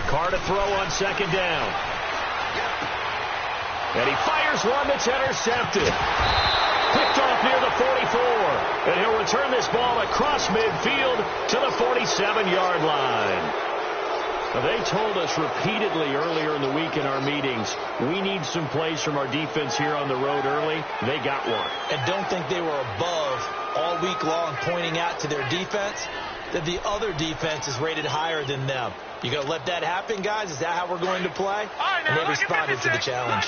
Carr to throw on second down. And he fires one that's intercepted. Picked off near the 44. And he'll return this ball across midfield to the 47-yard line. Now, they told us repeatedly earlier in the week in our meetings, we need some plays from our defense here on the road early. They got one. And don't think they were above all week long pointing out to their defense that the other defense is rated higher than them. You going to let that happen, guys? Is that how we're going to play? Right, and they responded to the challenge.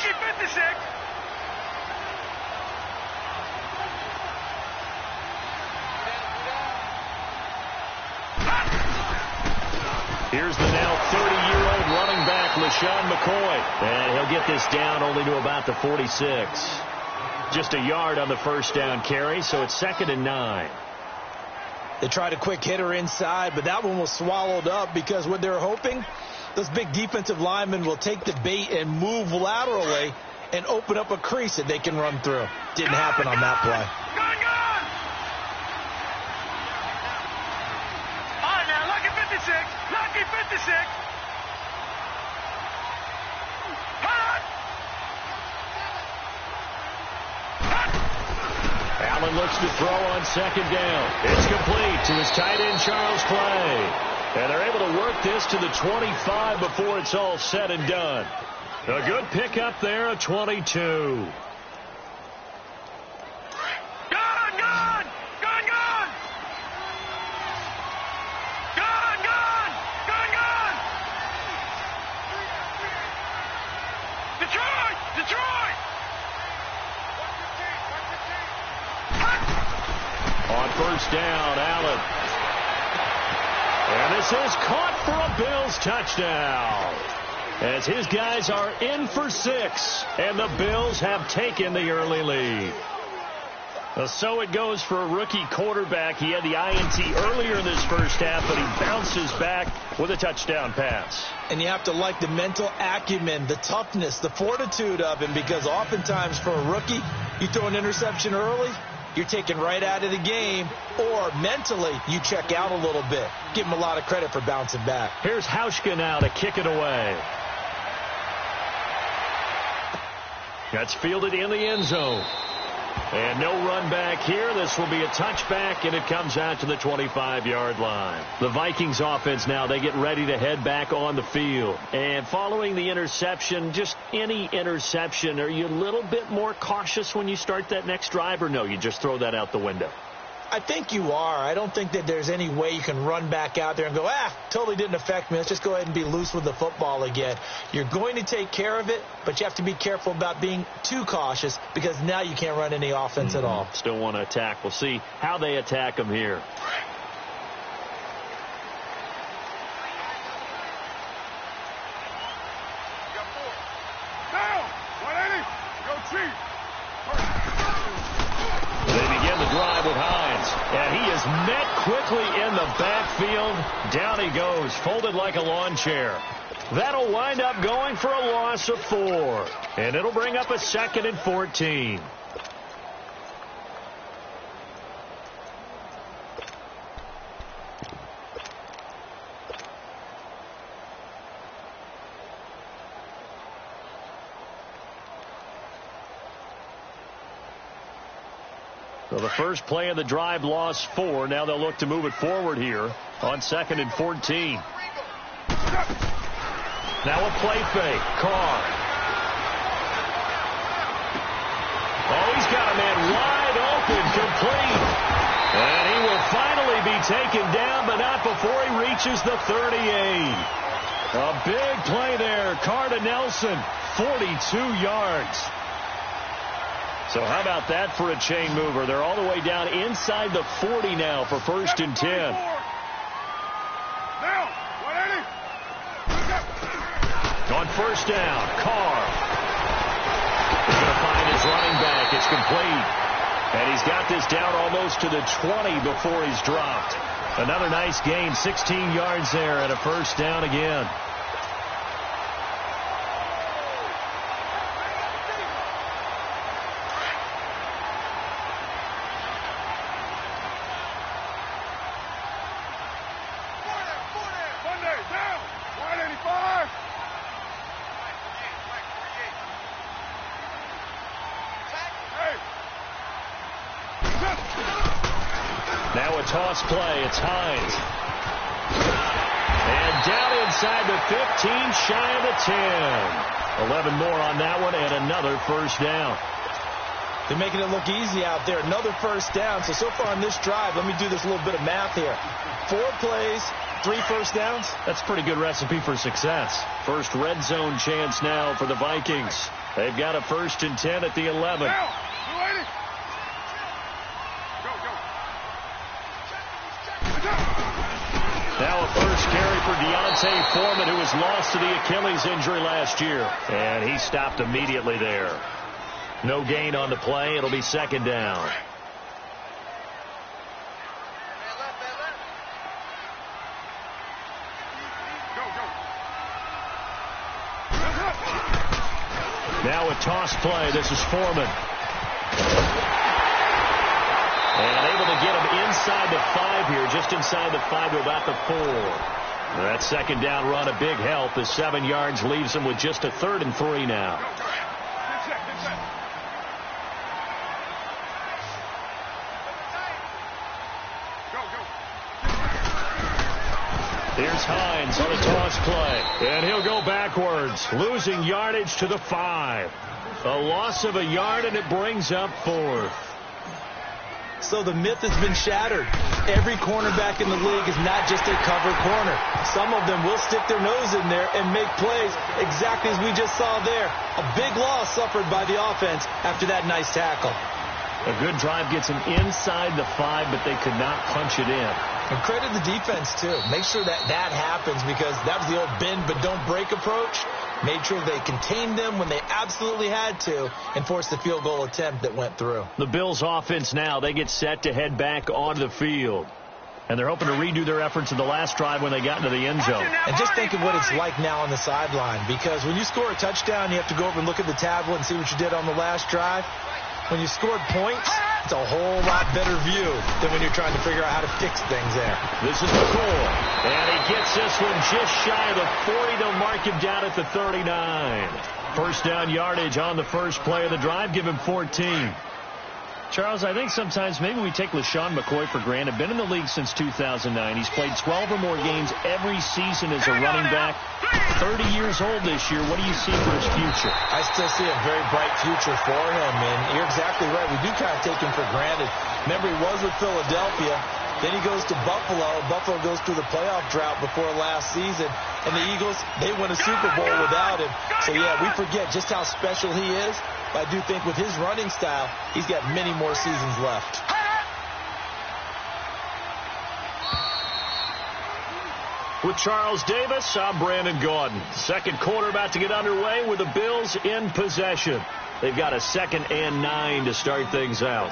Here's the now 30-year-old running back, LaShawn McCoy. And he'll get this down only to about the 46. Just a yard on the first down carry, so it's 2nd and 9. They tried a quick hitter inside, but that one was swallowed up because what they're hoping, those big defensive linemen will take the bait and move laterally and open up a crease that they can run through. Didn't happen on that play. Gone! All right, now, lucky 56. Lucky 56. Allen looks to throw on second down. It's complete to his tight end, Charles Clay. And they're able to work this to the 25 before it's all said and done. A good pickup there, a 22. Detroit! On first down, Allen. And this is caught for a Bills touchdown. As his guys are in for 6, and the Bills have taken the early lead. So it goes for a rookie quarterback. He had the INT earlier in this first half, but he bounces back with a touchdown pass. And you have to like the mental acumen, the toughness, the fortitude of him, because oftentimes for a rookie, you throw an interception early, you're taken right out of the game, or mentally you check out a little bit. Give him a lot of credit for bouncing back. Here's Hauschka now to kick it away. That's fielded in the end zone. And no run back here. This will be a touchback, and it comes out to the 25-yard line. The Vikings offense now, they get ready to head back on the field. And following the interception, just any interception, are you a little bit more cautious when you start that next drive, or no, you just throw that out the window? I think you are. I don't think that there's any way you can run back out there and go, totally didn't affect me. Let's just go ahead and be loose with the football again. You're going to take care of it, but you have to be careful about being too cautious because now you can't run any offense at all. Still want to attack. We'll see how they attack them here. Down! 180! Go cheap! They begin the drive with Hines, and he is met quickly in the backfield. Down he goes, folded like a lawn chair. That'll wind up going for a loss of 4, and it'll bring up a 2nd and 14. So the first play of the drive lost 4. Now they'll look to move it forward here on 2nd and 14. Now a play fake. Carr. Oh, he's got a man wide open, complete. And he will finally be taken down, but not before he reaches the 38. A big play there. Carr to Nelson, 42 yards. So how about that for a chain mover? They're all the way down inside the 40 now for 1st and 10. Now, 180. On first down, Carr. He's going to find his running back. It's complete. And he's got this down almost to the 20 before he's dropped. Another nice gain, 16 yards there and a first down again. Monday. a toss play. It's Hines. And down inside the 15, shy of the 10. 11 more on that one, and another first down. They're making it look easy out there. Another first down. So far on this drive, let me do this little bit of math here. 4 plays, 3 first downs. That's a pretty good recipe for success. First red zone chance now for the Vikings. They've got a 1st and 10 at the 11. Now a first carry for Deontay Foreman, who was lost to the Achilles injury last year. And he stopped immediately there. No gain on the play. It'll be 2nd down. Now a toss play. This is Foreman. And able to get him inside the 5 here, just inside the 5 to about the 4. That 2nd down run, a big help. The 7 yards leaves him with just a 3rd and 3 now. Here's Hines on a toss play. And he'll go backwards, losing yardage to the 5. A loss of a yard, and it brings up 4th. So the myth has been shattered. Every cornerback in the league is not just a cover corner. Some of them will stick their nose in there and make plays exactly as we just saw there. A big loss suffered by the offense after that nice tackle. A good drive gets them inside the 5, but they could not punch it in. And credit the defense, too. Make sure that happens, because that was the old bend but don't break approach. Made sure they contained them when they absolutely had to and forced the field goal attempt that went through. The Bills offense now, they get set to head back onto the field. And they're hoping to redo their efforts in the last drive when they got into the end zone. And just think of what it's like now on the sideline, because when you score a touchdown, you have to go over and look at the tablet and see what you did on the last drive. When you scored points, it's a whole lot better view than when you're trying to figure out how to fix things there. This is McCoy, and he gets this one just shy of the 40. They'll mark him down at the 39. First down yardage on the first play of the drive. Give him 14. Charles, I think sometimes maybe we take LeSean McCoy for granted. Been in the league since 2009. He's played 12 or more games every season as a running back. 30 years old this year. What do you see for his future? I still see a very bright future for him, and you're exactly right. We do kind of take him for granted. Remember, he was with Philadelphia. Then he goes to Buffalo. Buffalo goes through the playoff drought before last season. And the Eagles, they win a Super Bowl without him. So, yeah, we forget just how special he is. But I do think with his running style, he's got many more seasons left. With Charles Davis, I'm Brandon Gaudin. Second quarter about to get underway with the Bills in possession. They've got a 2nd and 9 to start things out.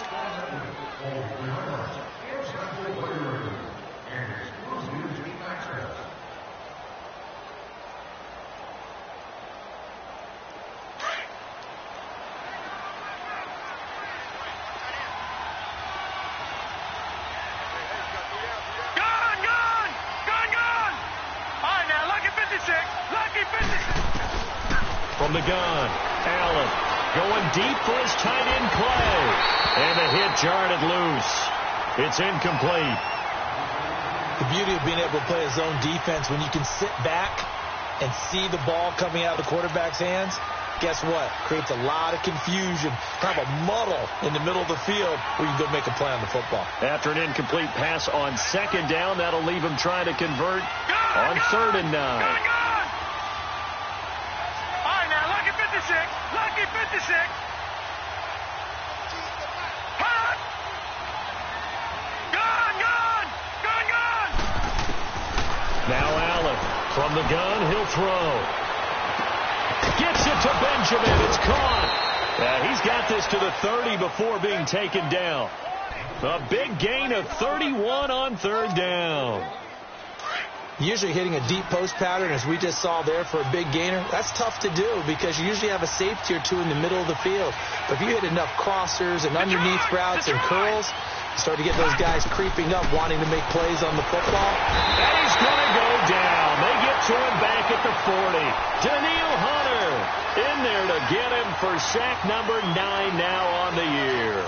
From the gun, Allen going deep for his tight end play. And the hit jarred it loose. It's incomplete. The beauty of being able to play a zone defense, when you can sit back and see the ball coming out of the quarterback's hands, guess what? Creates a lot of confusion, kind of a muddle in the middle of the field where you can go make a play on the football. After an incomplete pass on 2nd down, that'll leave him trying to convert on 3rd and 9. Lucky 56. Gone. Now Allen from the gun, he'll throw. Gets it to Benjamin. It's caught. He's got this to the 30 before being taken down. A big gain of 31 on 3rd down. Usually hitting a deep post pattern, as we just saw there, for a big gainer, that's tough to do because you usually have a safety or two in the middle of the field. But if you hit enough crossers and underneath routes and curls, you start to get those guys creeping up, wanting to make plays on the football. And he's going to go down. They get to him back at the 40. Daniil Hunter in there to get him for sack number 9 now on the year.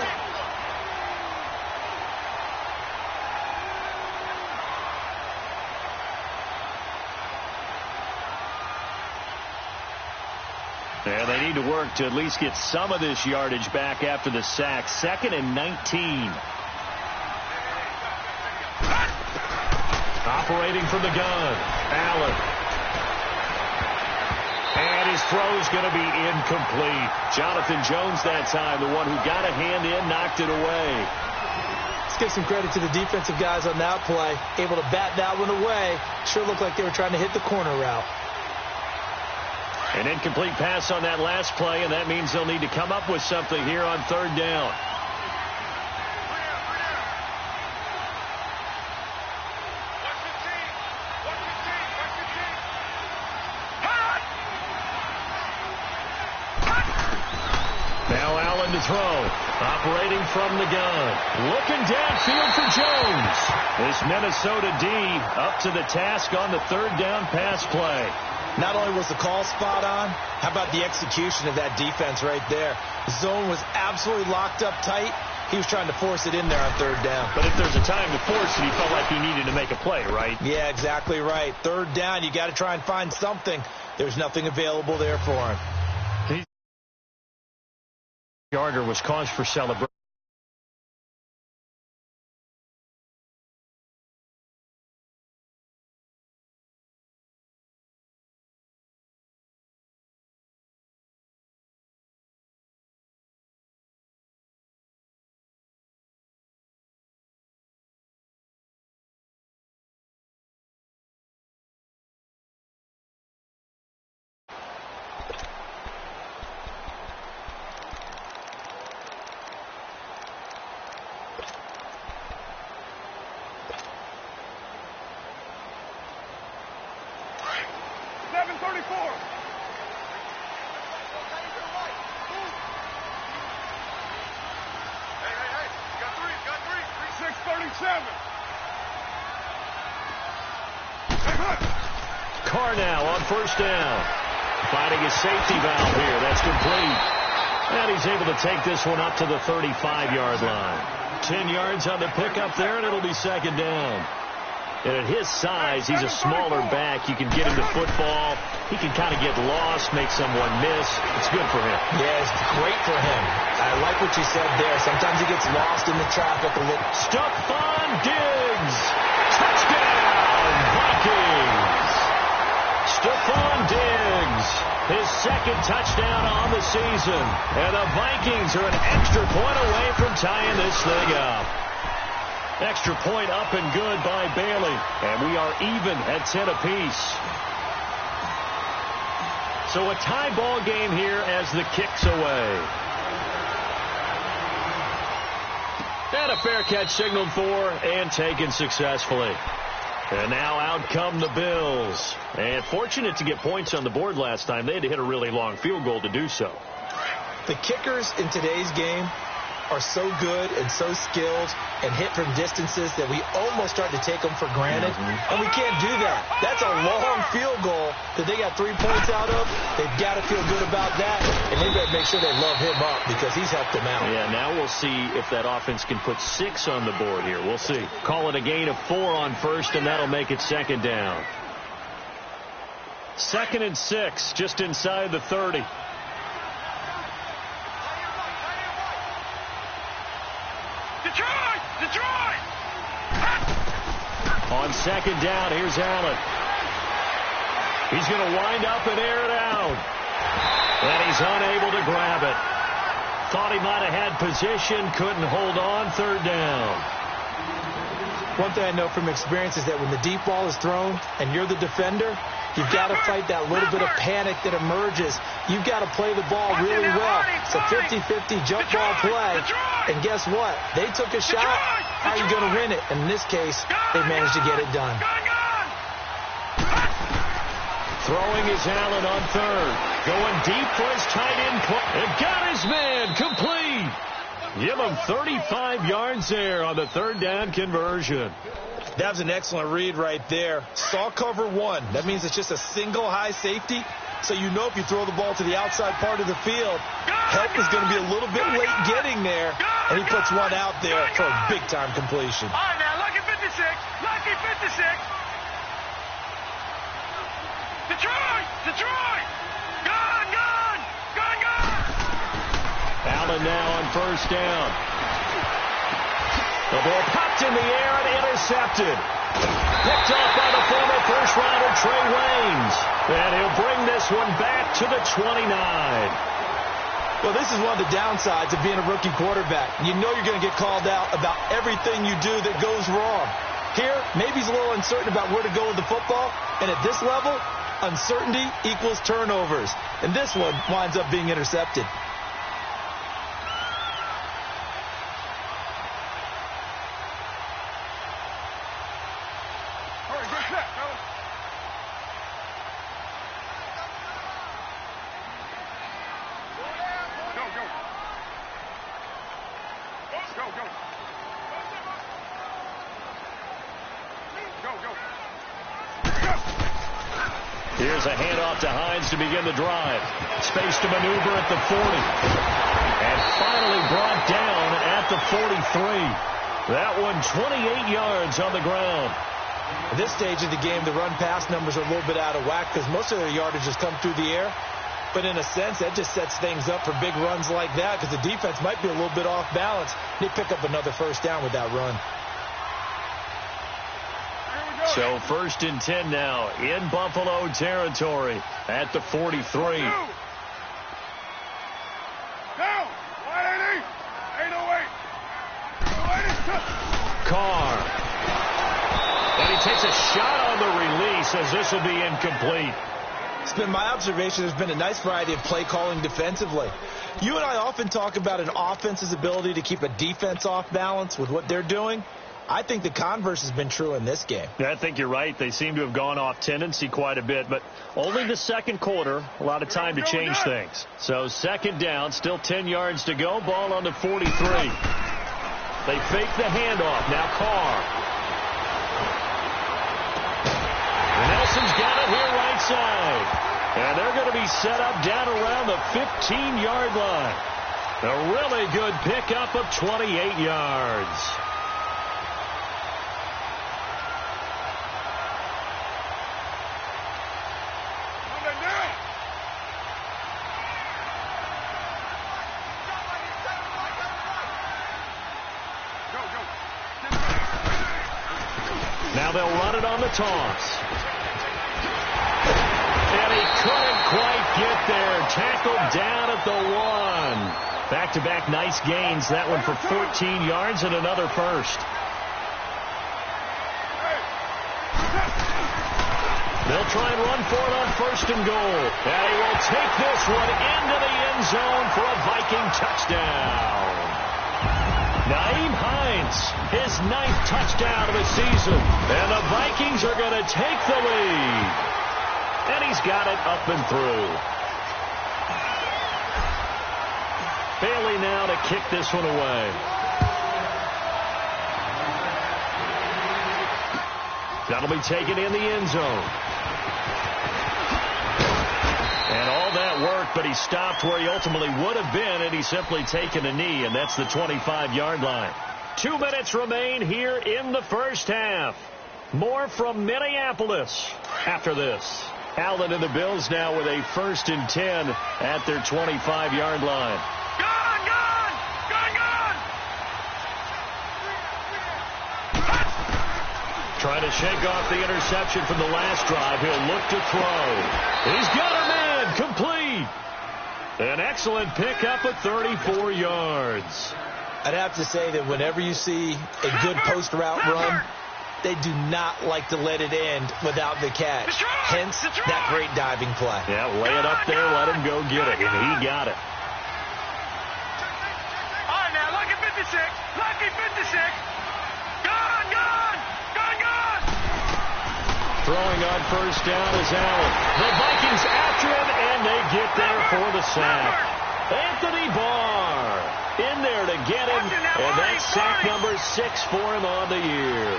And they need to work to at least get some of this yardage back after the sack. 2nd and 19. Operating from the gun, Allen. And his throw's going to be incomplete. Jonathan Jones that time, the one who got a hand in, knocked it away. Let's give some credit to the defensive guys on that play. Able to bat that one away. Sure looked like they were trying to hit the corner route. An incomplete pass on that last play, and that means they'll need to come up with something here on 3rd down. Now Allen to throw. Operating from the gun. Looking downfield for Jones. This Minnesota D up to the task on the 3rd down pass play. Not only was the call spot on, how about the execution of that defense right there? The zone was absolutely locked up tight. He was trying to force it in there on 3rd down. But if there's a time to force it, he felt like he needed to make a play, right? Yeah, exactly right. 3rd down, you got to try and find something. There's nothing available there for him. Yarder was cause for celebration. Carr now on 1st down. Finding his safety valve here. That's complete. And he's able to take this one up to the 35-yard line. 10 yards on the pickup there, and it'll be 2nd down. And at his size, he's a smaller back. You can get him to football. He can kind of get lost, make someone miss. It's good for him. Yeah, it's great for him. I like what you said there. Sometimes he gets lost in the traffic a little. Stephon Diggs. Touchdown, Vikings. Stephon Diggs, his 2nd touchdown on the season. And the Vikings are an extra point away from tying this thing up. Extra point up and good by Bailey. And we are even at 10 apiece. So a tie ball game here as the kick's away. And a fair catch signaled for and taken successfully. And now out come the Bills. And fortunate to get points on the board last time. They had to hit a really long field goal to do so. The kickers in today's game are so good and so skilled and hit from distances that we almost start to take them for granted. And we can't do that. That's a long field goal that they got 3 points out of. They've got to feel good about that. And they better make sure they love him up because he's helped them out. Yeah, now we'll see if that offense can put 6 on the board here. We'll see. Call it a gain of 4 on 1st, and that'll make it 2nd down. 2nd and 6, just inside the 30. Detroit! On 2nd down, here's Allen. He's going to wind up and air it out. And he's unable to grab it. Thought he might have had position, couldn't hold on. 3rd down. One thing I know from experience is that when the deep ball is thrown and you're the defender, you've got to fight that little bit of panic that emerges. You've got to play the ball really well. It's a 50-50 jump ball play. And guess what? They took a shot. How are you going to win it? And in this case, they managed to get it done. Throwing is Allen on 3rd. Going deep for his tight end. And got his man complete. Give him 35 yards there on the 3rd down conversion. That was an excellent read right there. Saw cover 1. That means it's just a single high safety. So you know if you throw the ball to the outside part of the field, help is going to be a little bit late getting there. And he puts one out there for a big-time completion. All right, now, lucky 56. Lucky 56. Detroit! Gone! first down. The ball popped in the air and intercepted. Picked off by the former first-rounder Trey Waynes. And he'll bring this one back to the 29. Well, this is one of the downsides of being a rookie quarterback. You know you're going to get called out about everything you do that goes wrong. Here, maybe he's a little uncertain about where to go with the football. And at this level, uncertainty equals turnovers. And this one winds up being intercepted. Here's a handoff to Hines to begin the drive. Space to maneuver at the 40. And finally brought down at the 43. That one 28 yards on the ground. At this stage of the game, the run-pass numbers are a little bit out of whack because most of their yardage has come through the air. But in a sense, that just sets things up for big runs like that because the defense might be a little bit off balance. They pick up another first down with that run. So 1st and 10 now in Buffalo territory at the 43. Down. 180. 808. 880. Carr. And he takes a shot on the release as this will be incomplete. It's been my observation there's been a nice variety of play calling defensively. You and I often talk about an offense's ability to keep a defense off balance with what they're doing. I think the converse has been true in this game. I think you're right. They seem to have gone off tendency quite a bit, but only the second quarter, a lot of time to change things. So 2nd down, still 10 yards to go, ball on the 43. They fake the handoff, now Carr. Nelson's got it here right side. And they're going to be set up down around the 15-yard line. A really good pickup of 28 yards. Now they'll run it on the toss. And he couldn't quite get there. Tackled down at the 1. Back-to-back nice gains. That one for 14 yards and another first. They'll try and run for it on 1st and goal. And he will take this one into the end zone for a Viking touchdown. Nyheim Hines, his 9th touchdown of the season. And the Vikings are going to take the lead. And he's got it up and through. Bailey now to kick this one away. That'll be taken in the end zone. And all that work, but he stopped where he ultimately would have been, and he's simply taken a knee, and that's the 25-yard line. 2 minutes remain here in the first half. More from Minneapolis after this. Allen and the Bills now with a 1st and 10 at their 25-yard line. Gone, gone, gone, gone. Trying to shake off the interception from the last drive. He'll look to throw. He's got a man complete. An excellent pickup of 34 yards. I'd have to say that whenever you see a good post route run, they do not like to let it end without the catch. Hence, that great diving play. Yeah, lay it up there, let him go get it, and he got it. All right, now, lucky 56. Lucky 56. Gone, gone, gone, gone. Throwing on 1st down is Allen. The Vikings after him, and they get there for the sack. Anthony Barr in there to get him, and that's sack number 6 for him on the year.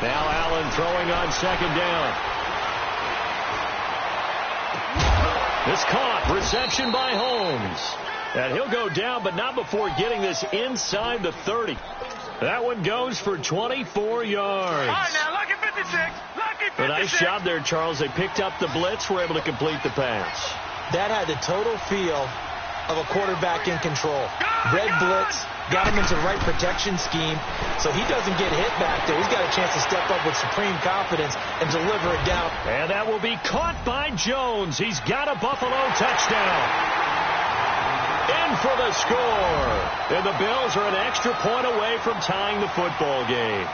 Now Allen throwing on 2nd down. This caught. Reception by Holmes. And he'll go down, but not before getting this inside the 30. That one goes for 24 yards. All right, now, lucky 56. Lucky 56. A nice job there, Charles. They picked up the blitz, were able to complete the pass. That had the total feel of a quarterback in control. Red blitz, got him into the right protection scheme, so he doesn't get hit back there. He's got a chance to step up with supreme confidence and deliver it down. And that will be caught by Jones. He's got a Buffalo touchdown. In for the score. And the Bills are an extra point away from tying the football game.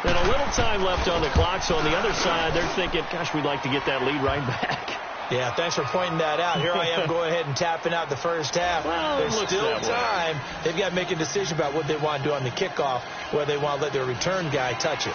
And a little time left on the clock, so on the other side, they're thinking, gosh, we'd like to get that lead right back. Yeah, thanks for pointing that out. Here I am going ahead and tapping out the first half. Well, there's still time. They've got to make a decision about what they want to do on the kickoff, whether they want to let their return guy touch it.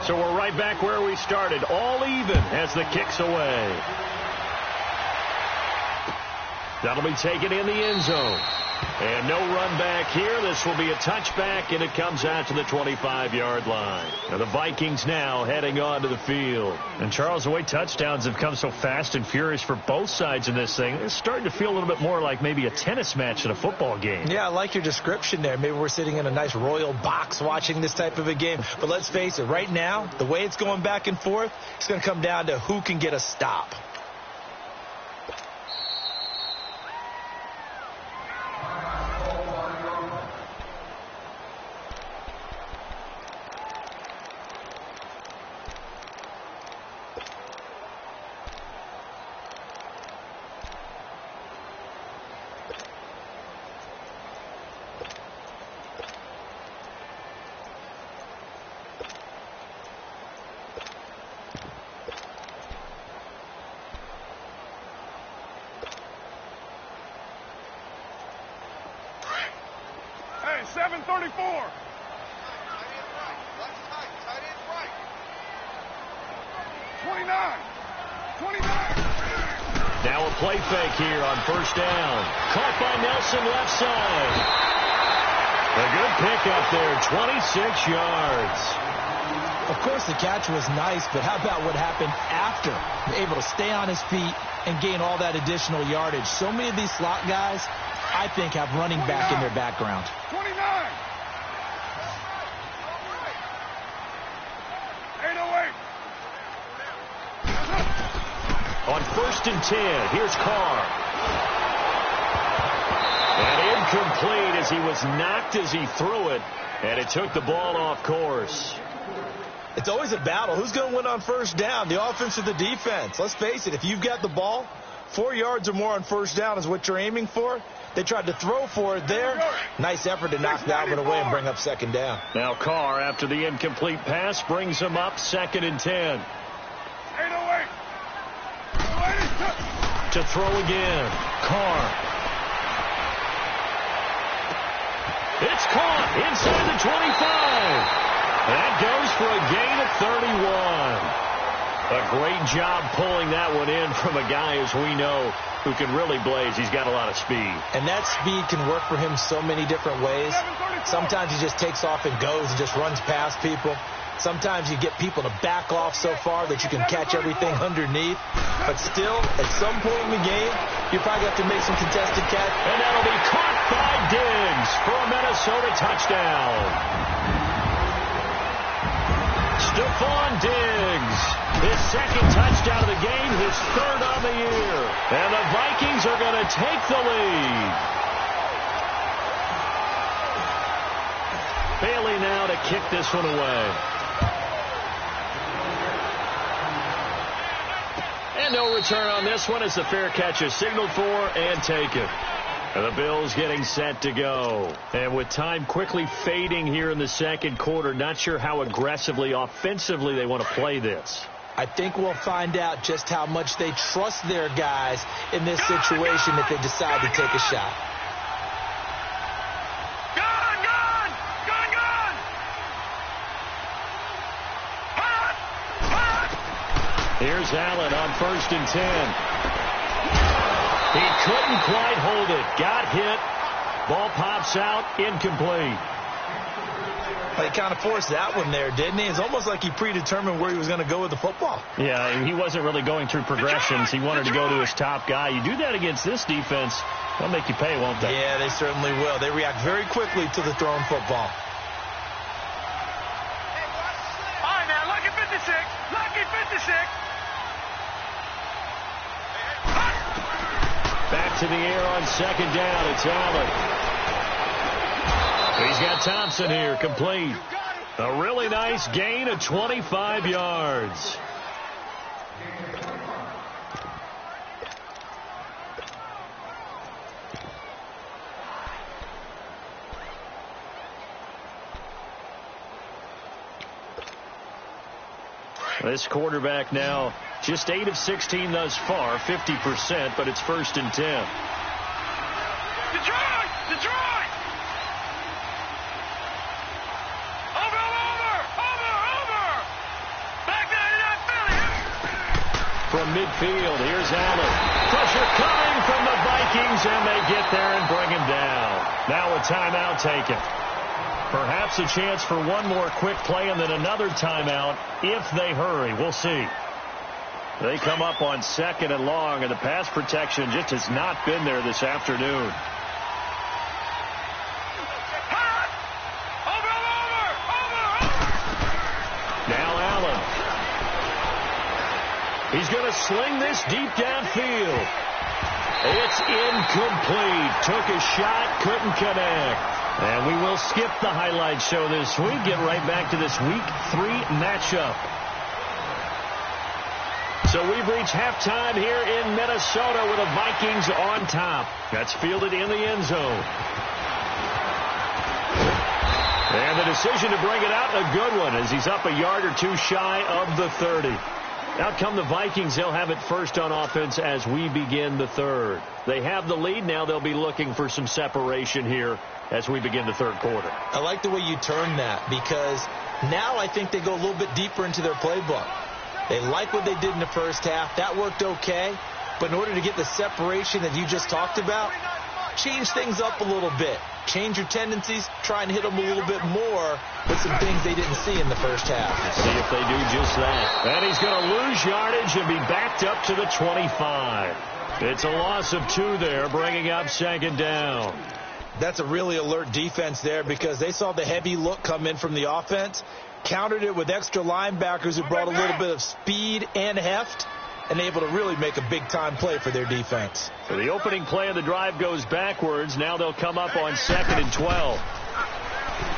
So we're right back where we started, all even as the kick's away. That'll be taken in the end zone. And no run back here. This will be a touchback, and it comes out to the 25-yard line. Now the Vikings now heading onto the field. And, Charles, the way touchdowns have come so fast and furious for both sides in this thing, it's starting to feel a little bit more like maybe a tennis match in a football game. Yeah, I like your description there. Maybe we're sitting in a nice royal box watching this type of a game. But let's face it, right now, the way it's going back and forth, it's going to come down to who can get a stop. Hey, 734. Now a play fake here on first down. Caught by Nelson left side. A good pickup there, 26 yards. Of course, the catch was nice, but how about what happened after? Able to stay on his feet and gain all that additional yardage. So many of these slot guys, I think, have running back in their background. 29. 808. On first and 10, here's Carr. And incomplete as he was knocked as he threw it, and it took the ball off course. It's always a battle. Who's going to win on first down, the offense or the defense? Let's face it, if you've got the ball, 4 yards or more on first down is what you're aiming for. They tried to throw for it there. Nice effort to knock that one away and bring up second down. Now Carr, after the incomplete pass, brings him up second and 10. 808. To throw again. Carr. It's caught inside the 25. That goes for a gain of 31. A great job pulling that one in from a guy, as we know, who can really blaze. He's got a lot of speed. And that speed can work for him so many different ways. Sometimes he just takes off and goes and just runs past people. Sometimes you get people to back off so far that you can catch everything underneath. But still, at some point in the game, you probably have to make some contested catch. And that'll be caught by Diggs for a Minnesota touchdown. Stephon Diggs, his second touchdown of the game, his third on the year. And the Vikings are going to take the lead. Bailey now to kick this one away. And no return on this one as the fair catch is signaled for and taken. And the Bills getting set to go. And with time quickly fading here in the second quarter, not sure how aggressively, offensively they want to play this. I think we'll find out just how much they trust their guys in this situation if they decide to take a shot. Here's Allen on first and 10. He couldn't quite hold it. Got hit. Ball pops out. Incomplete. He kind of forced that one there, didn't he? It's almost like he predetermined where he was going to go with the football. Yeah, he wasn't really going through progressions. He wanted to go to his top guy. You do that against this defense, they'll make you pay, won't they? Yeah, they certainly will. They react very quickly to the thrown football. All right, now, lucky 56. Lucky 56. Back to the air on second down. It's Allen. He's got Thompson here, complete. A really nice gain of 25 yards. This quarterback now just 8 of 16 thus far, 50%, but it's 1st and 10. Detroit! Detroit! Over! Back 99 Philly! From midfield, here's Allen. Pressure coming from the Vikings, and they get there and bring him down. Now a timeout taken. Perhaps a chance for one more quick play and then another timeout if they hurry. We'll see. They come up on 2nd and long, and the pass protection just has not been there this afternoon. Now Allen. He's going to sling this deep downfield. It's incomplete. Took a shot, couldn't connect. And we will skip the highlight show this week. Get right back to this Week 3 matchup. So we've reached halftime here in Minnesota with the Vikings on top. That's fielded in the end zone. And the decision to bring it out, a good one, as he's up a yard or two shy of the 30. Out come the Vikings. They'll have it first on offense as we begin the third. They have the lead. Now they'll be looking for some separation here as we begin the third quarter. I like the way you turn that, because now I think they go a little bit deeper into their playbook. They like what they did in the first half. That worked okay. But in order to get the separation that you just talked about, change things up a little bit. Change your tendencies. Try and hit them a little bit more with some things they didn't see in the first half. See if they do just that. And he's going to lose yardage and be backed up to the 25. It's a loss of 2 there, bringing up 2nd down. That's a really alert defense there, because they saw the heavy look come in from the offense, countered it with extra linebackers who brought a little bit of speed and heft, and able to really make a big-time play for their defense. So the opening play of the drive goes backwards. Now they'll come up on 2nd and 12.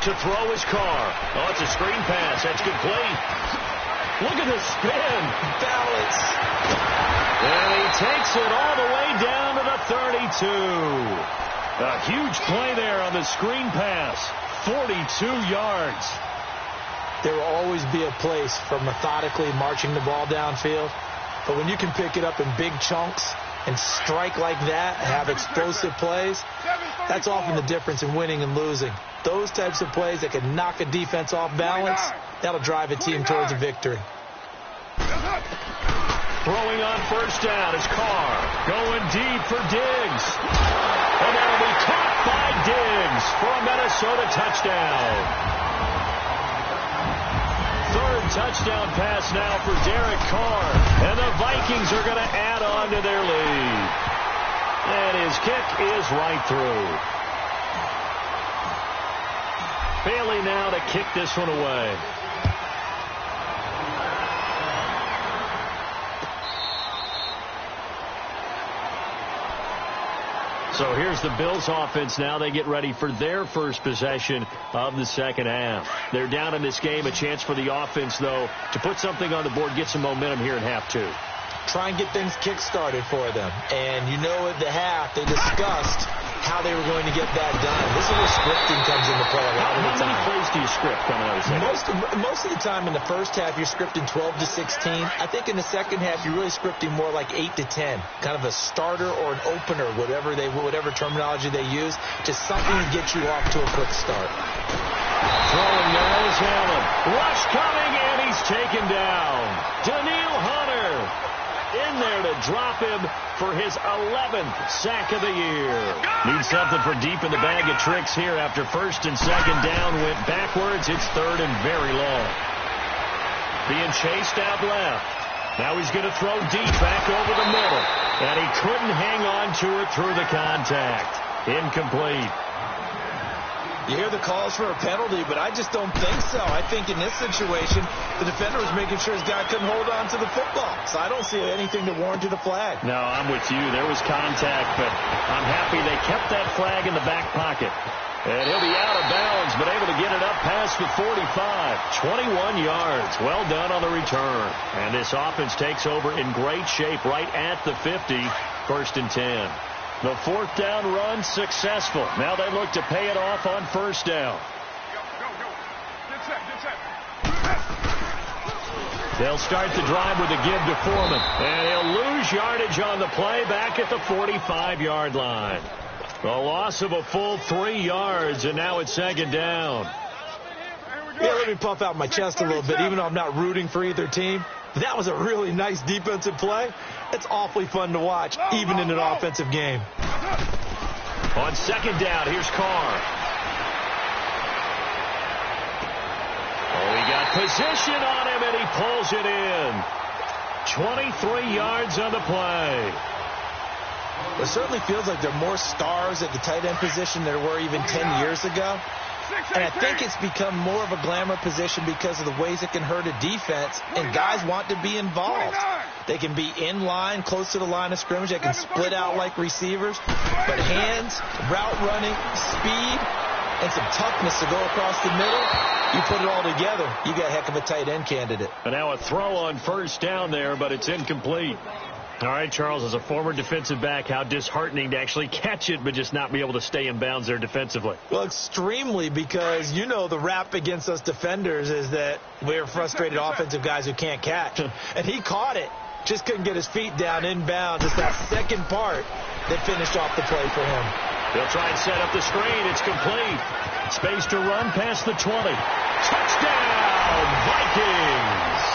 To throw his Carr. Oh, it's a screen pass. That's complete. Look at the spin. Balance. And he takes it all the way down to the 32. A huge play there on the screen pass. 42 yards. There will always be a place for methodically marching the ball downfield. But when you can pick it up in big chunks and strike like that, have explosive plays, that's often the difference in winning and losing. Those types of plays that can knock a defense off balance, that'll drive a team towards a victory. Throwing on first down is Carr. Going deep for Diggs. And that'll be caught by Diggs for a Minnesota touchdown. Third touchdown pass now for Derek Carr. And the Vikings are going to add on to their lead. And his kick is right through. Bailey now to kick this one away. So here's the Bills offense now. They get ready for their first possession of the second half. They're down in this game. A chance for the offense, though, to put something on the board, get some momentum here in half 2. Try and get things kick-started for them. And you know at the half, they discussed how they were going to get that done. This is where scripting comes into play a lot of the time. How many plays do you script coming out of the second? Most of the time in the first half, you're scripting 12 to 16. I think in the second half, you're really scripting more like 8 to 10. Kind of a starter or an opener, whatever terminology they use, just something to get you off to a quick start. Throwing now is Allen. Rush coming, and he's taken down. Daniil Hunter. In there to drop him for his 11th sack of the year. Need something for deep in the bag of tricks here. After first and second down went backwards, it's third and very long. Being chased out left. Now he's going to throw deep back over the middle. And he couldn't hang on to it through the contact. Incomplete. You hear the calls for a penalty, but I just don't think so. I think in this situation, the defender was making sure his guy couldn't hold on to the football. So I don't see anything to warrant a flag. No, I'm with you. There was contact, but I'm happy they kept that flag in the back pocket. And he'll be out of bounds, but able to get it up past the 45. 21 yards. Well done on the return. And this offense takes over in great shape right at the 50. First and 10. The fourth down run successful. Now they look to pay it off on first down. They'll start the drive with a give to Foreman. And he'll lose yardage on the play back at the 45-yard line. A loss of a full 3 yards, and now it's second down. Yeah, let me puff out my chest a little bit, even though I'm not rooting for either team. That was a really nice defensive play. It's awfully fun to watch, even in an offensive game. On second down, here's Carr. Oh, he got position on him, and he pulls it in. 23 yards on the play. It certainly feels like there are more stars at the tight end position than there were even 10 years ago. And I think it's become more of a glamour position because of the ways it can hurt a defense, and guys want to be involved. They can be in line, close to the line of scrimmage. They can split out like receivers. But hands, route running, speed, and some toughness to go across the middle, you put it all together, you got a heck of a tight end candidate. And now a throw on first down there, but it's incomplete. All right, Charles, as a former defensive back, how disheartening to actually catch it but just not be able to stay in bounds there defensively. Well, extremely, because you know the rap against us defenders is that we're frustrated offensive guys who can't catch. And he caught it, just couldn't get his feet down in bounds. It's that second part that finished off the play for him. They'll try and set up the screen. It's complete. Space to run past the 20. Touchdown, Vikings!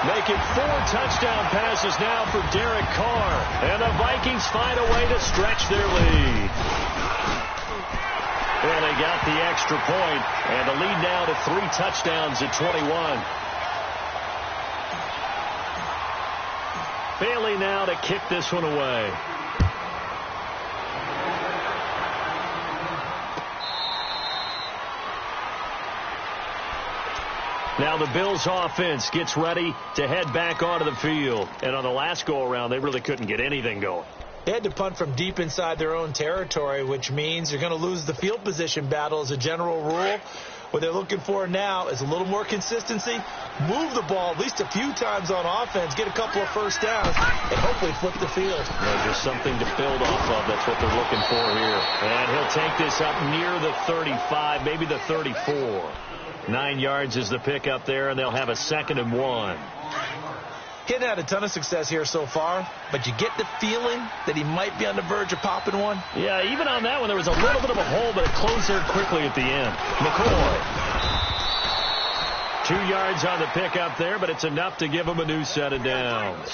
Making 4 touchdown passes now for Derek Carr. And the Vikings find a way to stretch their lead. Well, they got the extra point, and the lead now to 3 touchdowns at 21. Bailey now to kick this one away. Now the Bills offense gets ready to head back onto the field. And on the last go-around, they really couldn't get anything going. They had to punt from deep inside their own territory, which means you're going to lose the field position battle as a general rule. What they're looking for now is a little more consistency, move the ball at least a few times on offense, get a couple of first downs, and hopefully flip the field. Well, just something to build off of. That's what they're looking for here. And he'll take this up near the 35, maybe the 34. 9 yards is the pickup there, and they'll have a 2nd and 1. He hadn't had a ton of success here so far, but you get the feeling that he might be on the verge of popping one. Yeah, even on that one, there was a little bit of a hole, but it closed there quickly at the end. McCoy. 2 yards on the pickup there, but it's enough to give him a new set of downs.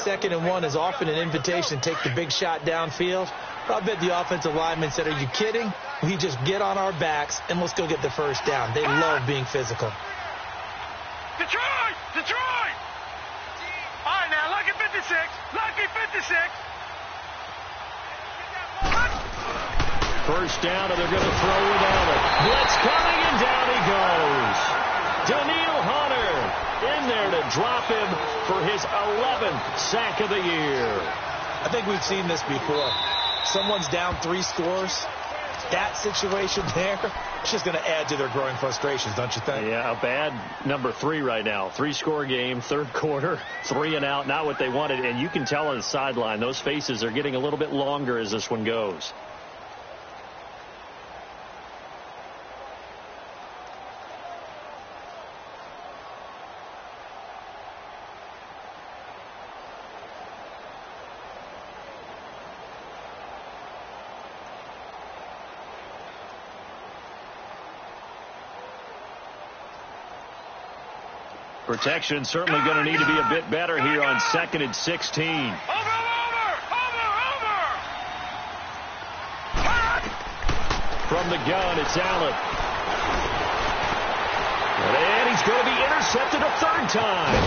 2nd and 1 is often an invitation to take the big shot downfield. I bet the offensive lineman said, are you kidding? We just get on our backs and let's go get the first down. They love being physical. Detroit! Detroit! All right, now, lucky 56. Lucky 56. First down, and they're going to throw without it. Blitz coming, and down he goes. Danielle Hunter in there to drop him for his 11th sack of the year. I think we've seen this before. Someone's down 3 scores. That situation there, it's just going to add to their growing frustrations, don't you think? Yeah, a bad number 3 right now. 3-score game, 3rd quarter, 3 and out, not what they wanted. And you can tell on the sideline, those faces are getting a little bit longer as this one goes. Protection certainly going to need to be a bit better here on 2nd and 16. From the gun, it's Allen. And he's going to be intercepted a third time.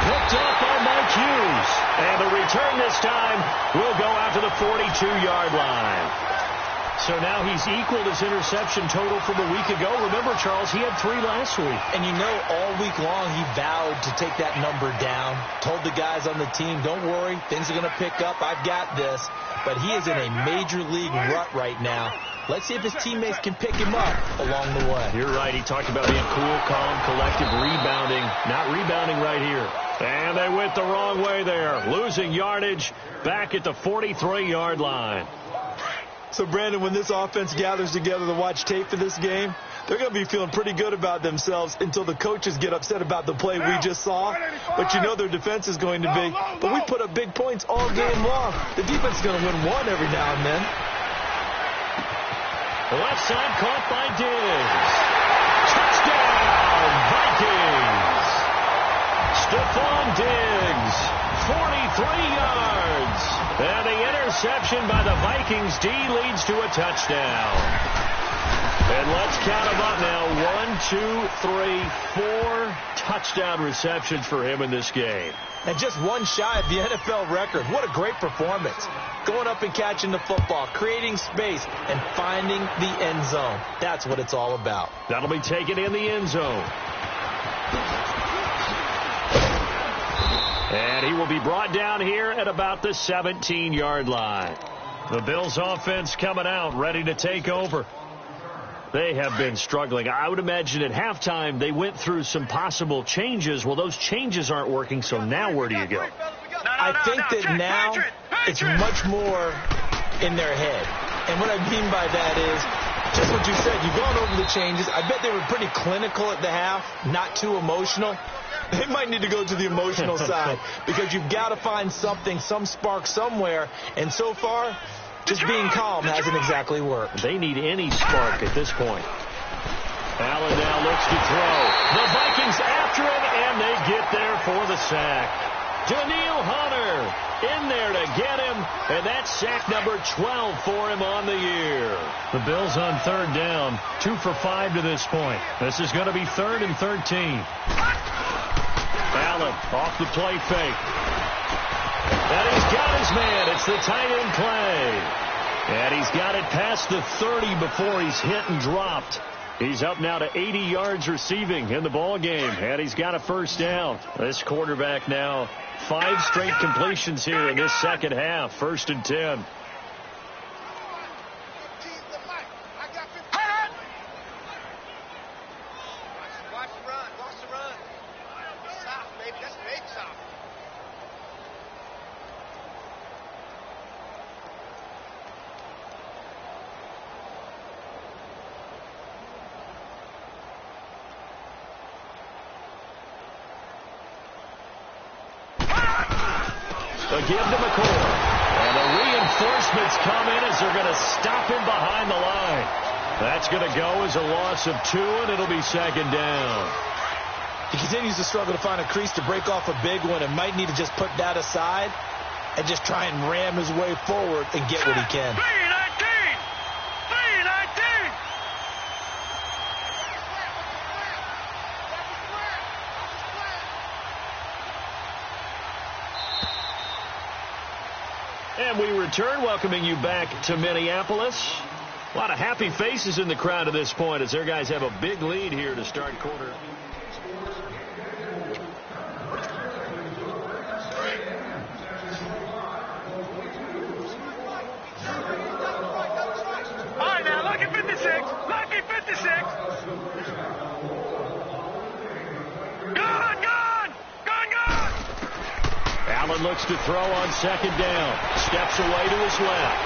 Picked up by Mike Hughes. And the return this time will go out to the 42-yard line. So now he's equaled his interception total from a week ago. Remember, Charles, he had 3 last week. And you know, all week long he vowed to take that number down. Told the guys on the team, don't worry, things are going to pick up. I've got this. But he is in a major league rut right now. Let's see if his teammates can pick him up along the way. You're right. He talked about being cool, calm, collective, rebounding. Not rebounding right here. And they went the wrong way there. Losing yardage back at the 43-yard line. So, Brandon, when this offense gathers together to watch tape for this game, they're going to be feeling pretty good about themselves until the coaches get upset about the play we just saw. But you know their defense is going to be. But we put up big points all game long. The defense is going to win one every now and then. Left side caught by Diggs. Touchdown, Vikings. Stephon Diggs, 43 yards. And the interception by the Vikings D leads to a touchdown. And let's count them up now. 1, 2, 3, 4 touchdown receptions for him in this game. And just one shy of the NFL record. What a great performance. Going up and catching the football, creating space, and finding the end zone. That's what it's all about. That'll be taken in the end zone. And he will be brought down here at about the 17-yard line. The Bills offense coming out, ready to take over. They have been struggling. I would imagine at halftime they went through some possible changes. Well, those changes aren't working, so now where do you go? I think that now it's much more in their head. And what I mean by that is just what you said. You've gone over the changes. I bet they were pretty clinical at the half, not too emotional. They might need to go to the emotional side because you've got to find something, some spark somewhere. And so far, just being calm hasn't exactly worked. They need any spark at this point. Allen now looks to throw. The Vikings after him, and they get there for the sack. Danielle Hunter in there to get him, and that's sack number 12 for him on the year. The Bills on third down, 2 for 5 to this point. This is going to be 3rd and 13. Allen off the play fake. And he's got his man. It's the tight end play. And he's got it past the 30 before he's hit and dropped. He's up now to 80 yards receiving in the ball game, and he's got a first down. This quarterback now 5 straight completions here in this second half. 1st and 10. They give to McCord. And the reinforcements come in as they're going to stop him behind the line. That's going to go as a loss of 2, and it'll be 2nd down. He continues to struggle to find a crease to break off a big one and might need to just put that aside and just try and ram his way forward and get what he can. And we return, welcoming you back to Minneapolis. A lot of happy faces in the crowd at this point as their guys have a big lead here to start quarter. All right, now, lucky 56. Lucky 56. Allen looks to throw on 2nd down. Steps away to his left.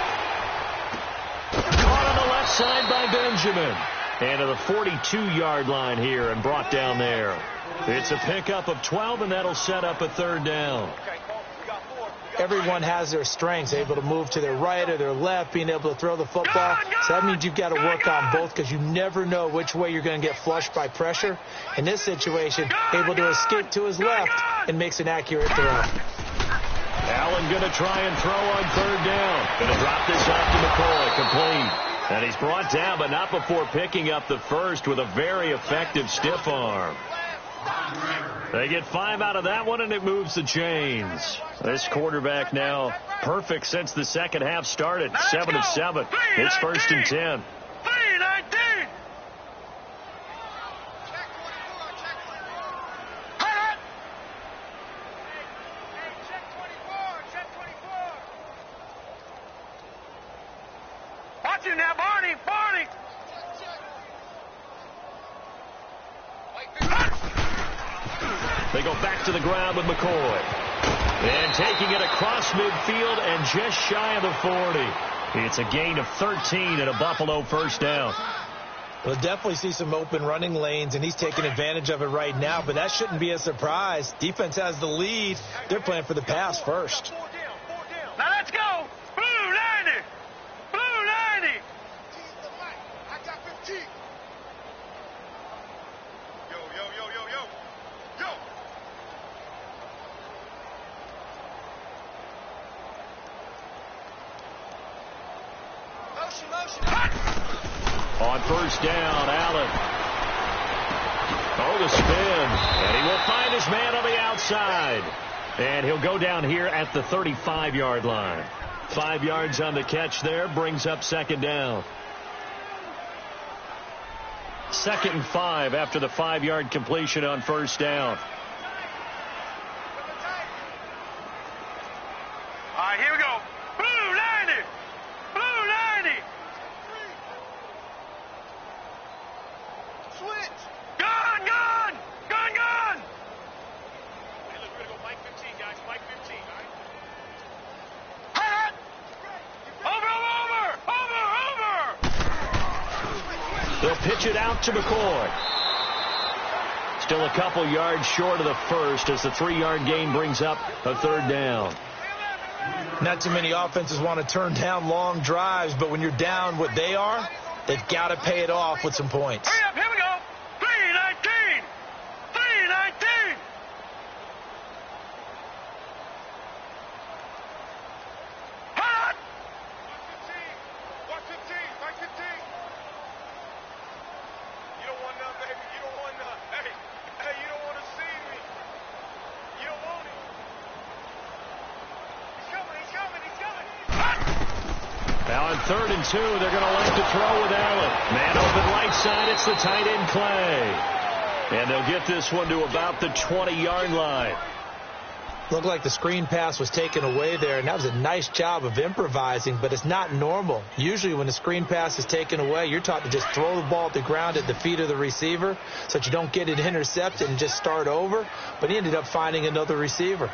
Caught on the left side by Benjamin. And to the 42-yard line here and brought down there. It's a pickup of 12, and that'll set up a 3rd down. Okay, we got 4. everyone has their strengths, able to move to their right or their left, being able to throw the football. So that means you've got to work on both because you never know which way you're going to get flushed by pressure. In this situation, able to escape to his left and makes an accurate throw. Allen going to try and throw on third down. Going to drop this off to McCoy. Complete. And he's brought down, but not before picking up the first with a very effective stiff arm. They get 5 out of that one, and it moves the chains. This quarterback now perfect since the second half started. 7 of 7. It's 1st and 10. 3-19. Watch him now, Barney. Barney. They go back to the ground with McCoy. And taking it across midfield and just shy of the 40. It's a gain of 13 and a Buffalo first down. We'll definitely see some open running lanes, and he's taking advantage of it right now, but that shouldn't be a surprise. Defense has the lead. They're playing for the pass first. Now let's go. Blue 90. Blue 90. I got 15. Yo. Motion. On first down, Allen. Oh, the spin. And he will find his man on the outside. And he'll go down here at the 35-yard line. 5 yards on the catch there, brings up second down. 2nd and 5 after the 5-yard completion on first down. All right, here we go. Blue 90. Blue 90. Switch. Gun. Hey, look, we're going to go Mike 15, guys. Mike 15, all right? Hut. Over. They'll pitch it out to McCoy. Still a couple yards short of the first as the 3-yard gain brings up a third down. Not too many offenses want to turn down long drives, but when you're down what they are, they've got to pay it off with some points. Hurry up, here we go. 3-19. 3-19. Hut. 115. Mike 15. You don't want none, baby. You don't want none. Hey, you don't want to see me. You don't want it. He's coming. Now on 3rd and 2, they're going to like to throw with Allen. Man open right side, it's the tight end Clay. And they'll get this one to about the 20-yard line. Looked like the screen pass was taken away there, and that was a nice job of improvising, but it's not normal. Usually when the screen pass is taken away, you're taught to just throw the ball at the ground at the feet of the receiver so that you don't get it intercepted and just start over. But he ended up finding another receiver.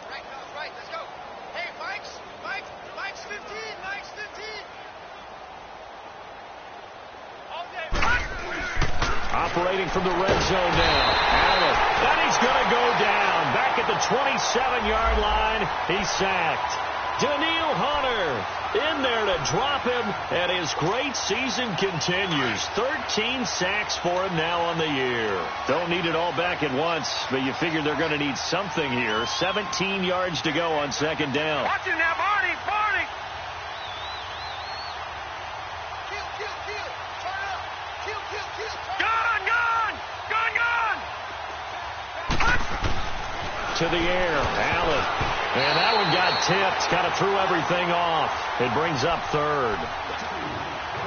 Right. Let's go. Hey, Mike's 15. Mike's 15. All day. Operating from the red zone now. Allen. And he's going to go down. Back at the 27-yard line. He's sacked. Daniil Hunter in there to drop him, and his great season continues. 13 sacks for him now on the year. Don't need it all back at once, but you figure they're going to need something here. 17 yards to go on second down. Watch him now, Barney. Kill. Turn up. Kill. Gun. To the air, Allen. And that one got tipped. Kind of threw everything off. It brings up 3rd.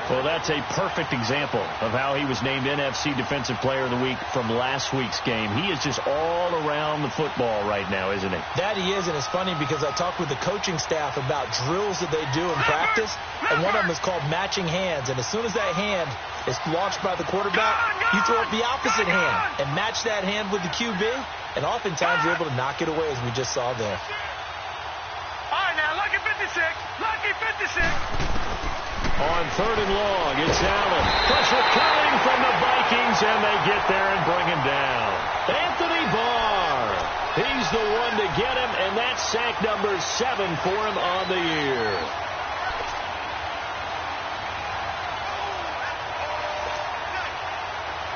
Well, that's a perfect example of how he was named NFC Defensive Player of the Week from last week's game. He is just all around the football right now, isn't he? That he is, and it's funny because I talked with the coaching staff about drills that they do in practice, and one of them is called matching hands. And as soon as that hand is launched by the quarterback, you throw up the opposite hand and match that hand with the QB, and oftentimes you're able to knock it away, as we just saw there. All right, now, Lucky 56. On 3rd and long, it's Allen. Pressure coming from the Vikings, and they get there and bring him down. Anthony Barr. He sack number 7 for him on the year.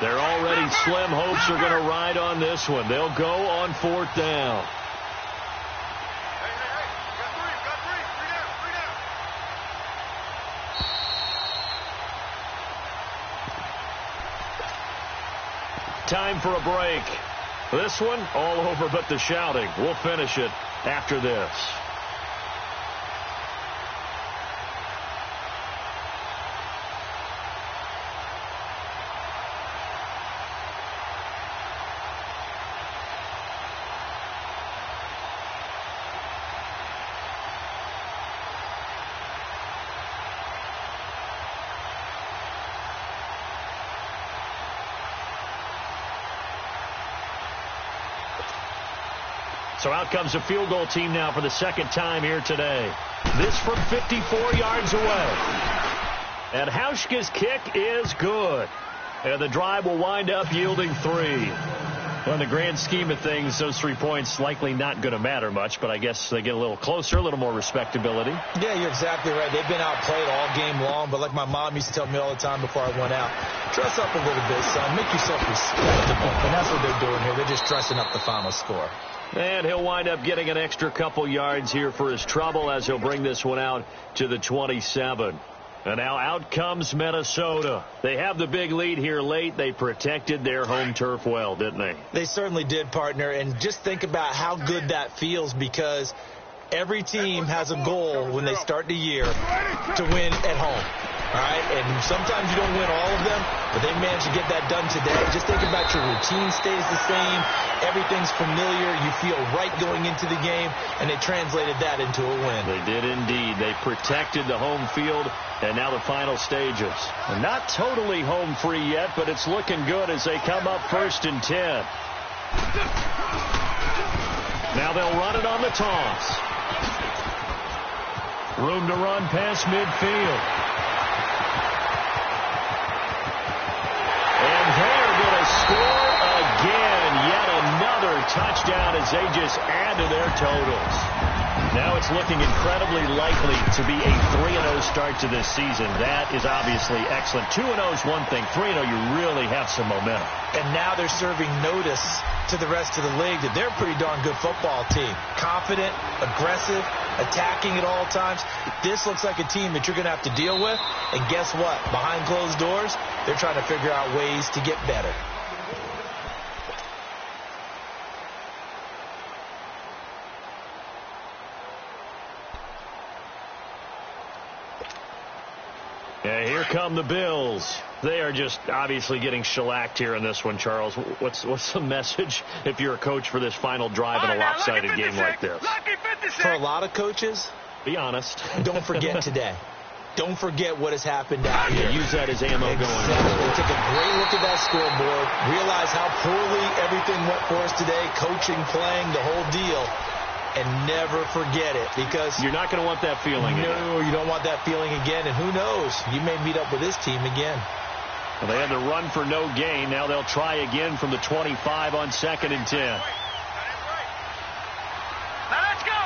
They're already slim hopes are going to ride on this one. They'll go on 4th down. Time for a break. This one, all over but the shouting. We'll finish it after this. So out comes a field goal team now for the second time here today. This from 54 yards away. And Hauschka's kick is good. And the drive will wind up yielding 3. Well, in the grand scheme of things, those 3 points likely not going to matter much, but I guess they get a little closer, a little more respectability. Yeah, you're exactly right. They've been outplayed all game long, but like my mom used to tell me all the time before I went out, dress up a little bit, son. Make yourself respectable. And that's what they're doing here. They're just dressing up the final score. And he'll wind up getting an extra couple yards here for his trouble as he'll bring this one out to the 27. And now out comes Minnesota. They have the big lead here late. They protected their home turf well, didn't they? They certainly did, partner. And just think about how good that feels, because every team has a goal when they start the year to win at home. All right, and sometimes you don't win all of them, but they managed to get that done today. Just think about your routine stays the same. Everything's familiar. You feel right going into the game, and they translated that into a win. They did indeed. They protected the home field, and now the final stages. And not totally home free yet, but it's looking good as they come up 1st and 10. Now they'll run it on the toss. Room to run past midfield. Score again, yet another touchdown as they just add to their totals. Now it's looking incredibly likely to be a 3-0 start to this season. That is obviously excellent. 2-0 is one thing. 3-0, you really have some momentum. And now they're serving notice to the rest of the league that they're a pretty darn good football team. Confident, aggressive, attacking at all times. This looks like a team that you're going to have to deal with. And guess what? Behind closed doors, they're trying to figure out ways to get better. Yeah, here come the Bills. They are just obviously getting shellacked here in this one, Charles. What's the message if you're a coach for this final drive in a lopsided game like this? For a lot of coaches, be honest. Don't forget today. Don't forget what has happened out here. Use that as ammo going on. Take a great look at that scoreboard. Realize how poorly everything went for us today. Coaching, playing, the whole deal. And never forget it, because you're not going to want that feeling again. No, you don't want that feeling again. And who knows? You may meet up with this team again. Well, they had to run for no gain. Now they'll try again from the 25 on 2nd and 10. Now let's go.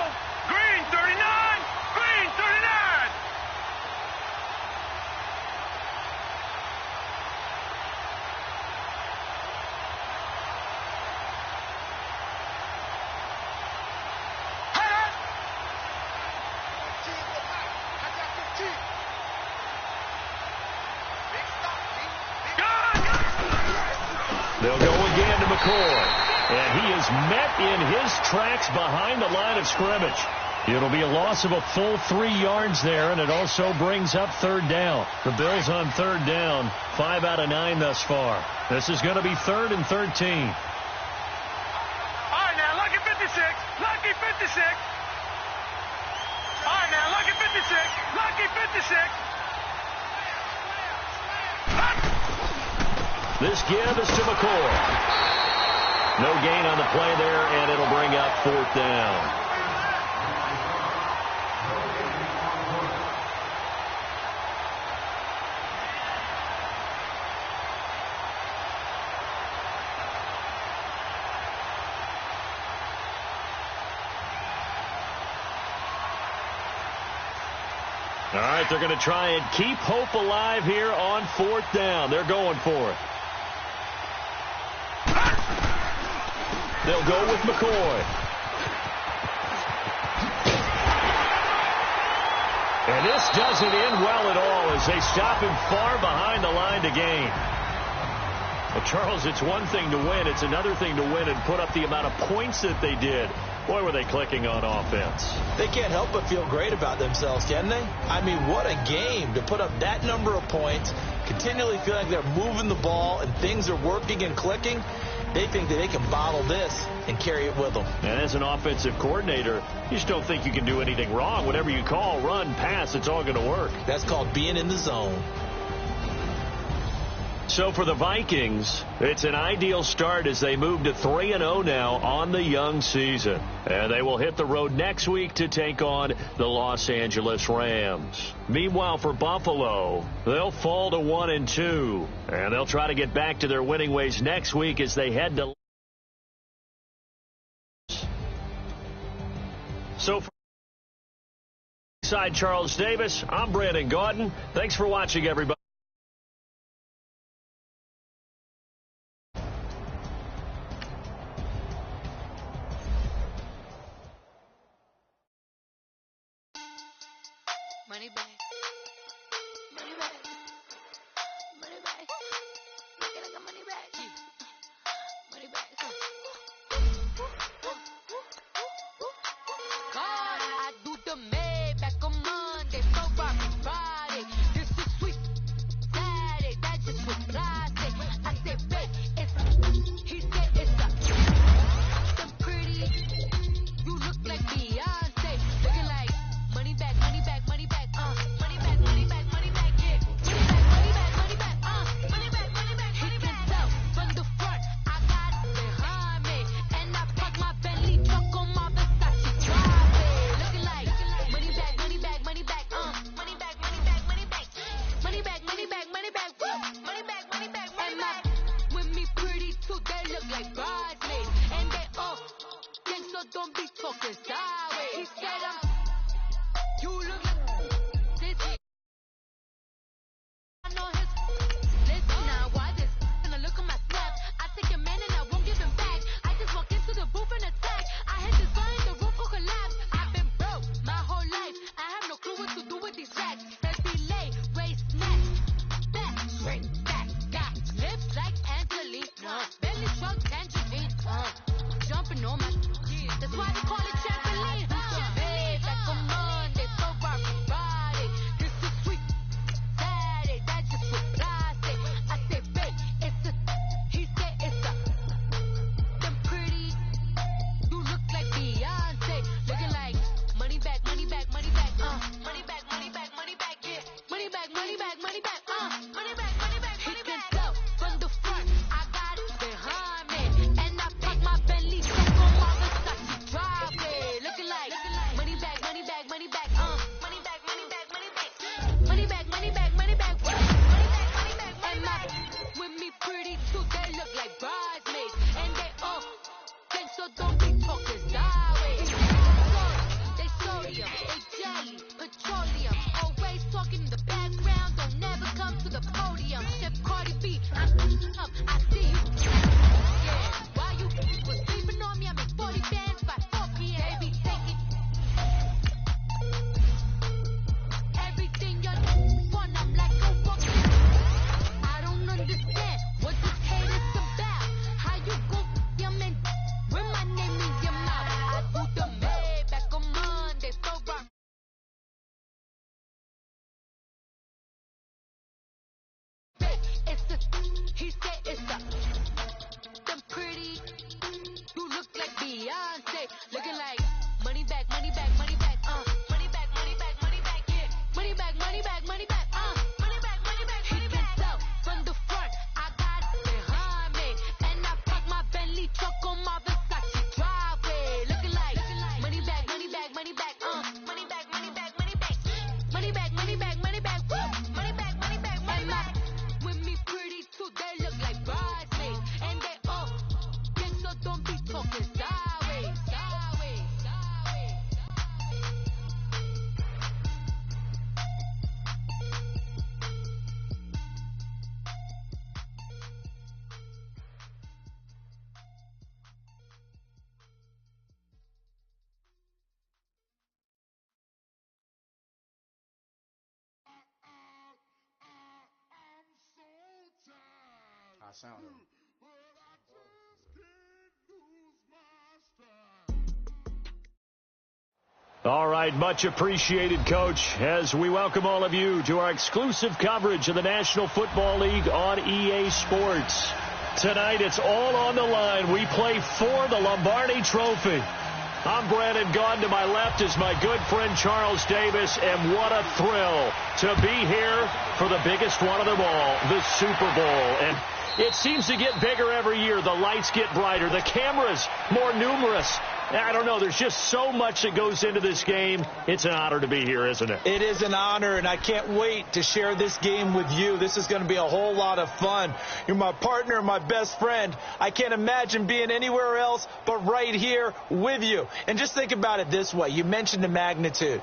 Green 39. Green 39. They'll go again to McCoy. And he is met in his tracks behind the line of scrimmage. It'll be a loss of a full 3 yards there, and it also brings up 3rd down. The Bills on 3rd down, 5 out of 9 thus far. This is going to be 3rd and 13. All right, now, lucky 56. Lucky 56. All right, now, lucky 56. Lucky 56. This give is to McCoy. No gain on the play there, and it'll bring up 4th down. All right, they're going to try and keep hope alive here on 4th down. They're going for it. They'll go with McCoy. And this doesn't end well at all as they stop him far behind the line to gain. Well, Charles, it's one thing to win. It's another thing to win and put up the amount of points that they did. Boy, were they clicking on offense. They can't help but feel great about themselves, can they? I mean, what a game to put up that number of points, continually feel like they're moving the ball and things are working and clicking. They think that they can bottle this and carry it with them. And as an offensive coordinator, you just don't think you can do anything wrong. Whatever you call, run, pass, it's all going to work. That's called being in the zone. So for the Vikings, it's an ideal start as they move to 3-0 now on the young season. And they will hit the road next week to take on the Los Angeles Rams. Meanwhile, for Buffalo, they'll fall to 1-2. And they'll try to get back to their winning ways next week as they head to... So for side Charles Davis, I'm Brandon Gaudin. Thanks for watching, everybody. Money back. Money back. Money back. Make it like a money back. Money back. God, I do the Maybach on Monday, so rock Friday. This is sweet Saturday, that just was Friday. I said, babe, it's he said it's I'm pretty. You look like Beyonce, looking like money back, money back, money back. Money back, money back, money back, yeah. Money back, money back, money back, money back, money back. He can tell from the front, I got it behind me, and I park my Bentley truck on my Versace driveway. Looking like money back, money back, money back, money back, money back, money back, money back, money back, money back, money back, money back, money back. With me pretty too, they look like bridesmaids, and they all gang, so don't be talking sideways. He said you look like this. I know his. Listen now, why this? And I look at my snap. I take a man and I won't give him back. I just walk into the booth and attack. I hit the sign, the roof will collapse. I've been broke my whole life. I have no clue what to do with these racks. Every lay, race, snatch, back, straight back. Got lips like Angelina. Belly truck, tangerine. Jumping on my. That's why they call it trampoline. Babe, back on Monday, so rock sound of it. All right, much appreciated, Coach, as we welcome all of you to our exclusive coverage of the National Football League on EA Sports. Tonight, it's all on the line. We play for the Lombardi Trophy. I'm Brandon Gaudin. To my left is my good friend Charles Davis, and what a thrill to be here for the biggest one of them all, the Super Bowl. And it seems to get bigger every year. The lights get brighter. The cameras more numerous. I don't know. There's just so much that goes into this game. It's an honor to be here, isn't it? It is an honor, and I can't wait to share this game with you. This is going to be a whole lot of fun. You're my partner, my best friend. I can't imagine being anywhere else but right here with you. And just think about it this way. You mentioned the magnitude.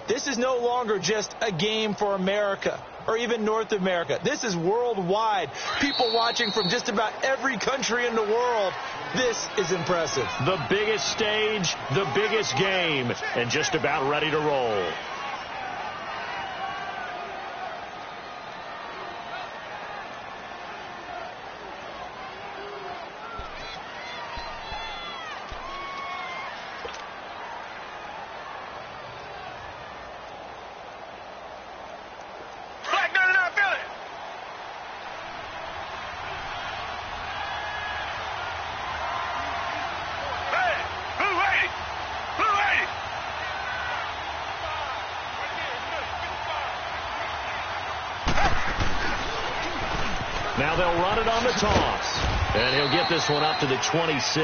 This is no longer just a game for America or even North America. This is worldwide. People watching from just about every country in the world. This is impressive. The biggest stage, the biggest game, and just about ready to roll. Now they'll run it on the toss. And he'll get this one up to the 26.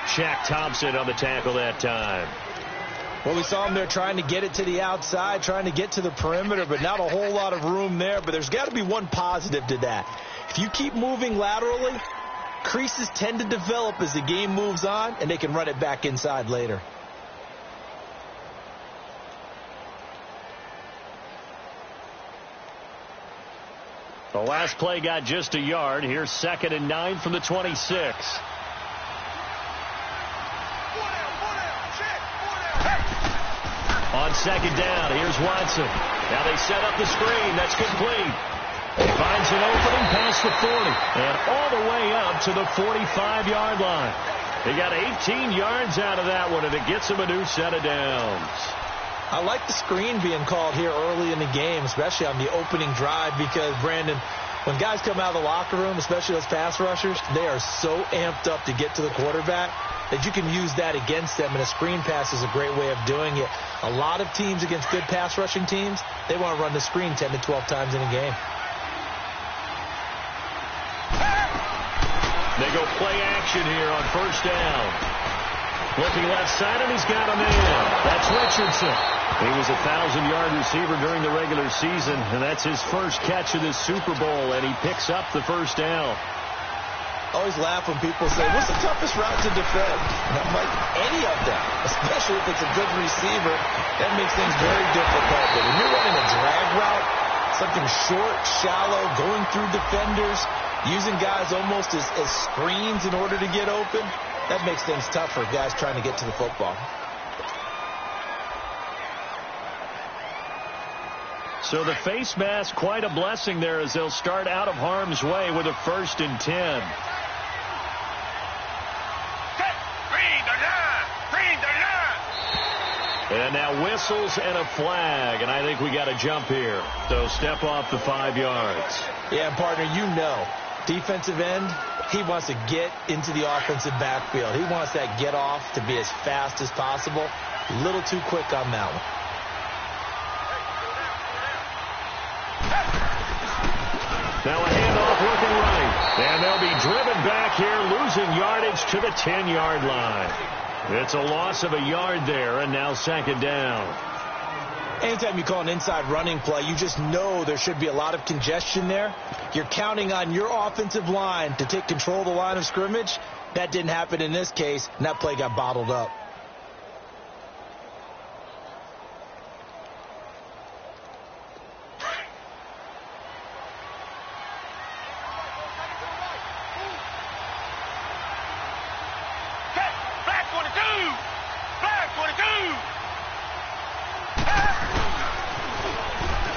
Shaq Thompson on the tackle that time. Well, we saw him there trying to get it to the outside, trying to get to the perimeter, but not a whole lot of room there. But there's got to be one positive to that. If you keep moving laterally, creases tend to develop as the game moves on, and they can run it back inside later. The last play got just a yard. Here's 2nd and 9 from the 26. On 2nd down, here's Watson. Now they set up the screen. That's complete. He finds an opening past the 40 and all the way up to the 45-yard line. He got 18 yards out of that one, and it gets him a new set of downs. I like the screen being called here early in the game, especially on the opening drive, because, Brandon, when guys come out of the locker room, especially those pass rushers, they are so amped up to get to the quarterback that you can use that against them, and a screen pass is a great way of doing it. A lot of teams against good pass rushing teams, they want to run the screen 10 to 12 times in a game. They go play action here on 1st down. Looking left side, and he's got a man. That's Richardson. He was a 1,000-yard receiver during the regular season, and that's his first catch of this Super Bowl, and he picks up the 1st down. I always laugh when people say, what's the toughest route to defend? And I'm like, any of them, especially if it's a good receiver. That makes things very difficult. But when you're running a drag route, something short, shallow, going through defenders, using guys almost as screens in order to get open, that makes things tough for guys trying to get to the football. So the face mask, quite a blessing there as they'll start out of harm's way with a 1st and 10. And now whistles and a flag, and I think we got to jump here. So step off the 5 yards. Yeah, partner, you know, defensive end, he wants to get into the offensive backfield. He wants that get off to be as fast as possible. A little too quick on that one. Now a handoff looking right. And they'll be driven back here, losing yardage to the 10-yard line. It's a loss of a yard there, and now 2nd down. Anytime you call an inside running play, you just know there should be a lot of congestion there. You're counting on your offensive line to take control of the line of scrimmage. That didn't happen in this case, and that play got bottled up.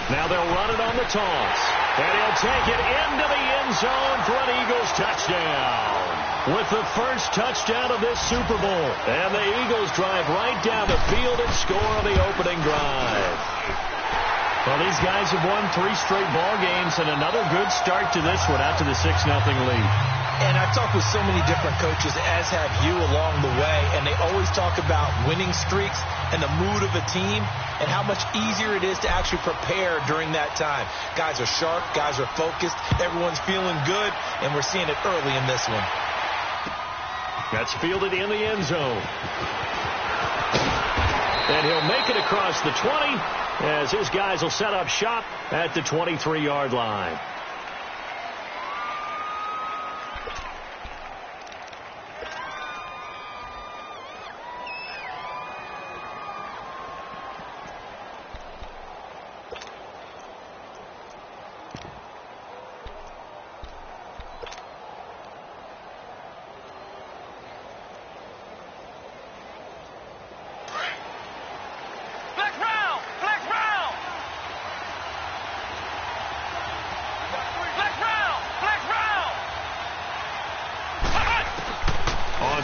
Now they'll run it on the toss. And he'll take it into the end zone for an Eagles touchdown. With the first touchdown of this Super Bowl. And the Eagles drive right down the field and score on the opening drive. Well, these guys have won 3 straight ball games and another good start to this one out to the 6-0 lead. And I've talked with so many different coaches, as have you along the way, and they always talk about winning streaks and the mood of a team and how much easier it is to actually prepare during that time. Guys are sharp, guys are focused, everyone's feeling good, and we're seeing it early in this one. That's fielded in the end zone. And he'll make it across the 20 as his guys will set up shop at the 23-yard line.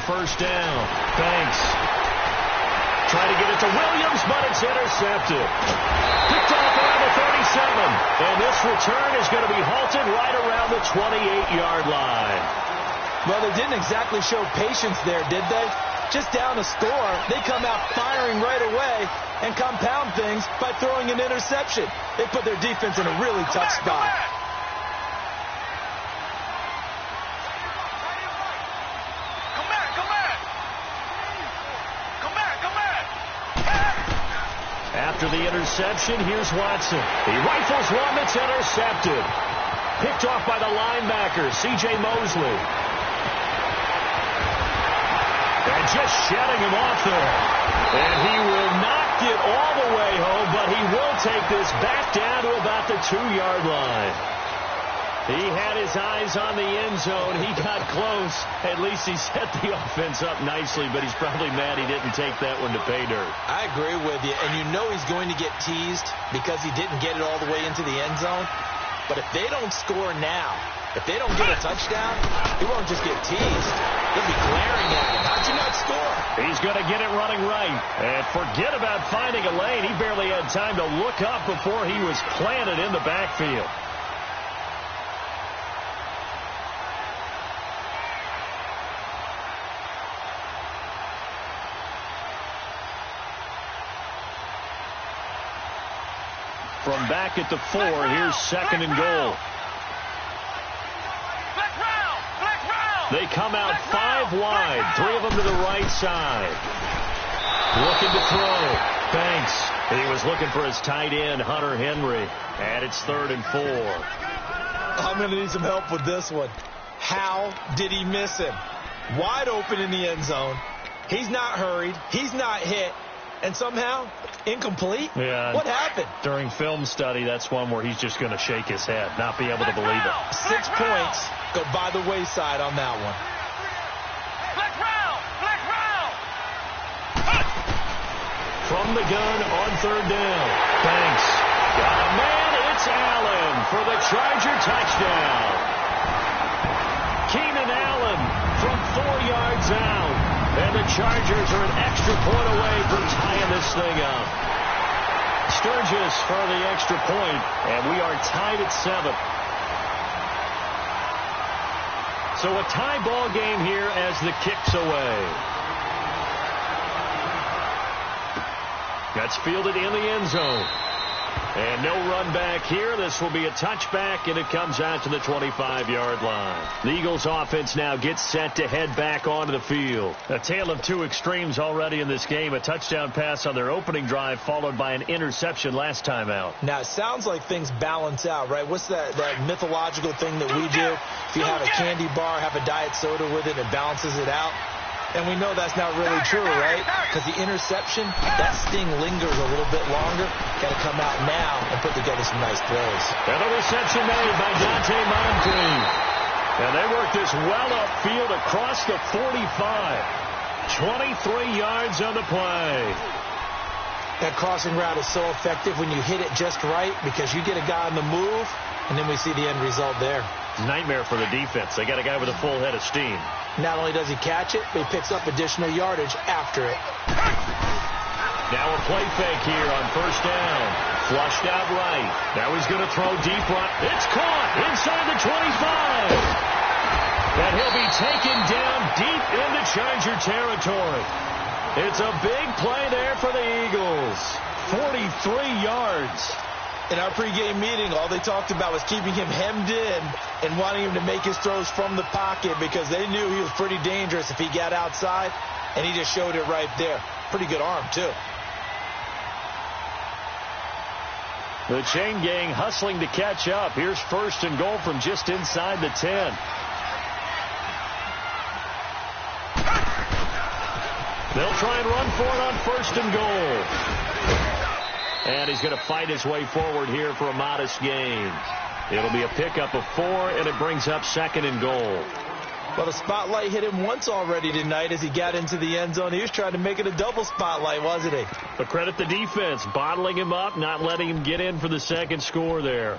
First down. Banks. Try to get it to Williams, but it's intercepted. Picked off around the 37. And this return is going to be halted right around the 28-yard line. Well, they didn't exactly show patience there, did they? Just down a score, they come out firing right away and compound things by throwing an interception. They put their defense in a really tough spot. After the interception, here's Watson. He rifles one that's intercepted. Picked off by the linebacker, C.J. Mosley. And just shedding him off there. And he will not get all the way home, but he will take this back down to about the 2-yard line. He had his eyes on the end zone. He got close. At least he set the offense up nicely, but he's probably mad he didn't take that one to pay dirt. I agree with you, and you know he's going to get teased because he didn't get it all the way into the end zone. But if they don't score now, if they don't get a touchdown, he won't just get teased. They'll be glaring at him. How'd you not score? He's going to get it running right. And forget about finding a lane. He barely had time to look up before he was planted in the backfield. From back at the 4, here's 2nd and goal. They come out 5 wide, 3 of them to the right side. Looking to throw. Banks. He was looking for his tight end, Hunter Henry. And it's 3rd and 4. I'm going to need some help with this one. How did he miss him? Wide open in the end zone. He's not hurried. He's not hit. And somehow, incomplete? Yeah. What happened? During film study, that's one where he's just going to shake his head, not be able to believe it. 6 points go by the wayside on that one. From the gun on 3rd down. Banks. Got a man. It's Allen for the Charger touchdown. Keenan Allen from 4 yards out. And the Chargers are an extra point away from tying this thing up. Sturgis for the extra point, and we are tied at 7. So a tie ball game here as the kick's away. That's fielded in the end zone. And no run back here. This will be a touchback, and it comes out to the 25-yard line. The Eagles offense now gets set to head back onto the field. A tale of 2 extremes already in this game. A touchdown pass on their opening drive, followed by an interception last time out. Now, it sounds like things balance out, right? What's that mythological thing that we do? If you have a candy bar, have a diet soda with it, it balances it out. And we know that's not really true, right? Because the interception, that sting lingers a little bit longer. Got to come out now and put together some nice plays. And a reception made by Dante Moncrief. And they work this well upfield across the 45. 23 yards on the play. That crossing route is so effective when you hit it just right because you get a guy on the move, and then we see the end result there. Nightmare for the defense. They got a guy with a full head of steam. Not only does he catch it, but he picks up additional yardage after it. Now a play fake here on first down. Flushed out right. Now he's going to throw deep right. It's caught inside the 25. And he'll be taken down deep into Charger territory. It's a big play there for the Eagles. 43 yards. In our pregame meeting, all they talked about was keeping him hemmed in and wanting him to make his throws from the pocket because they knew he was pretty dangerous if he got outside, and he just showed it right there. Pretty good arm, too. The chain gang hustling to catch up. Here's first and goal from just inside the 10. They'll try and run for it on first and goal. And he's going to fight his way forward here for a modest gain. It'll be a pickup of 4, and it brings up second and goal. Well, the spotlight hit him once already tonight as he got into the end zone. He was trying to make it a double spotlight, wasn't he? But credit the defense, bottling him up, not letting him get in for the second score there.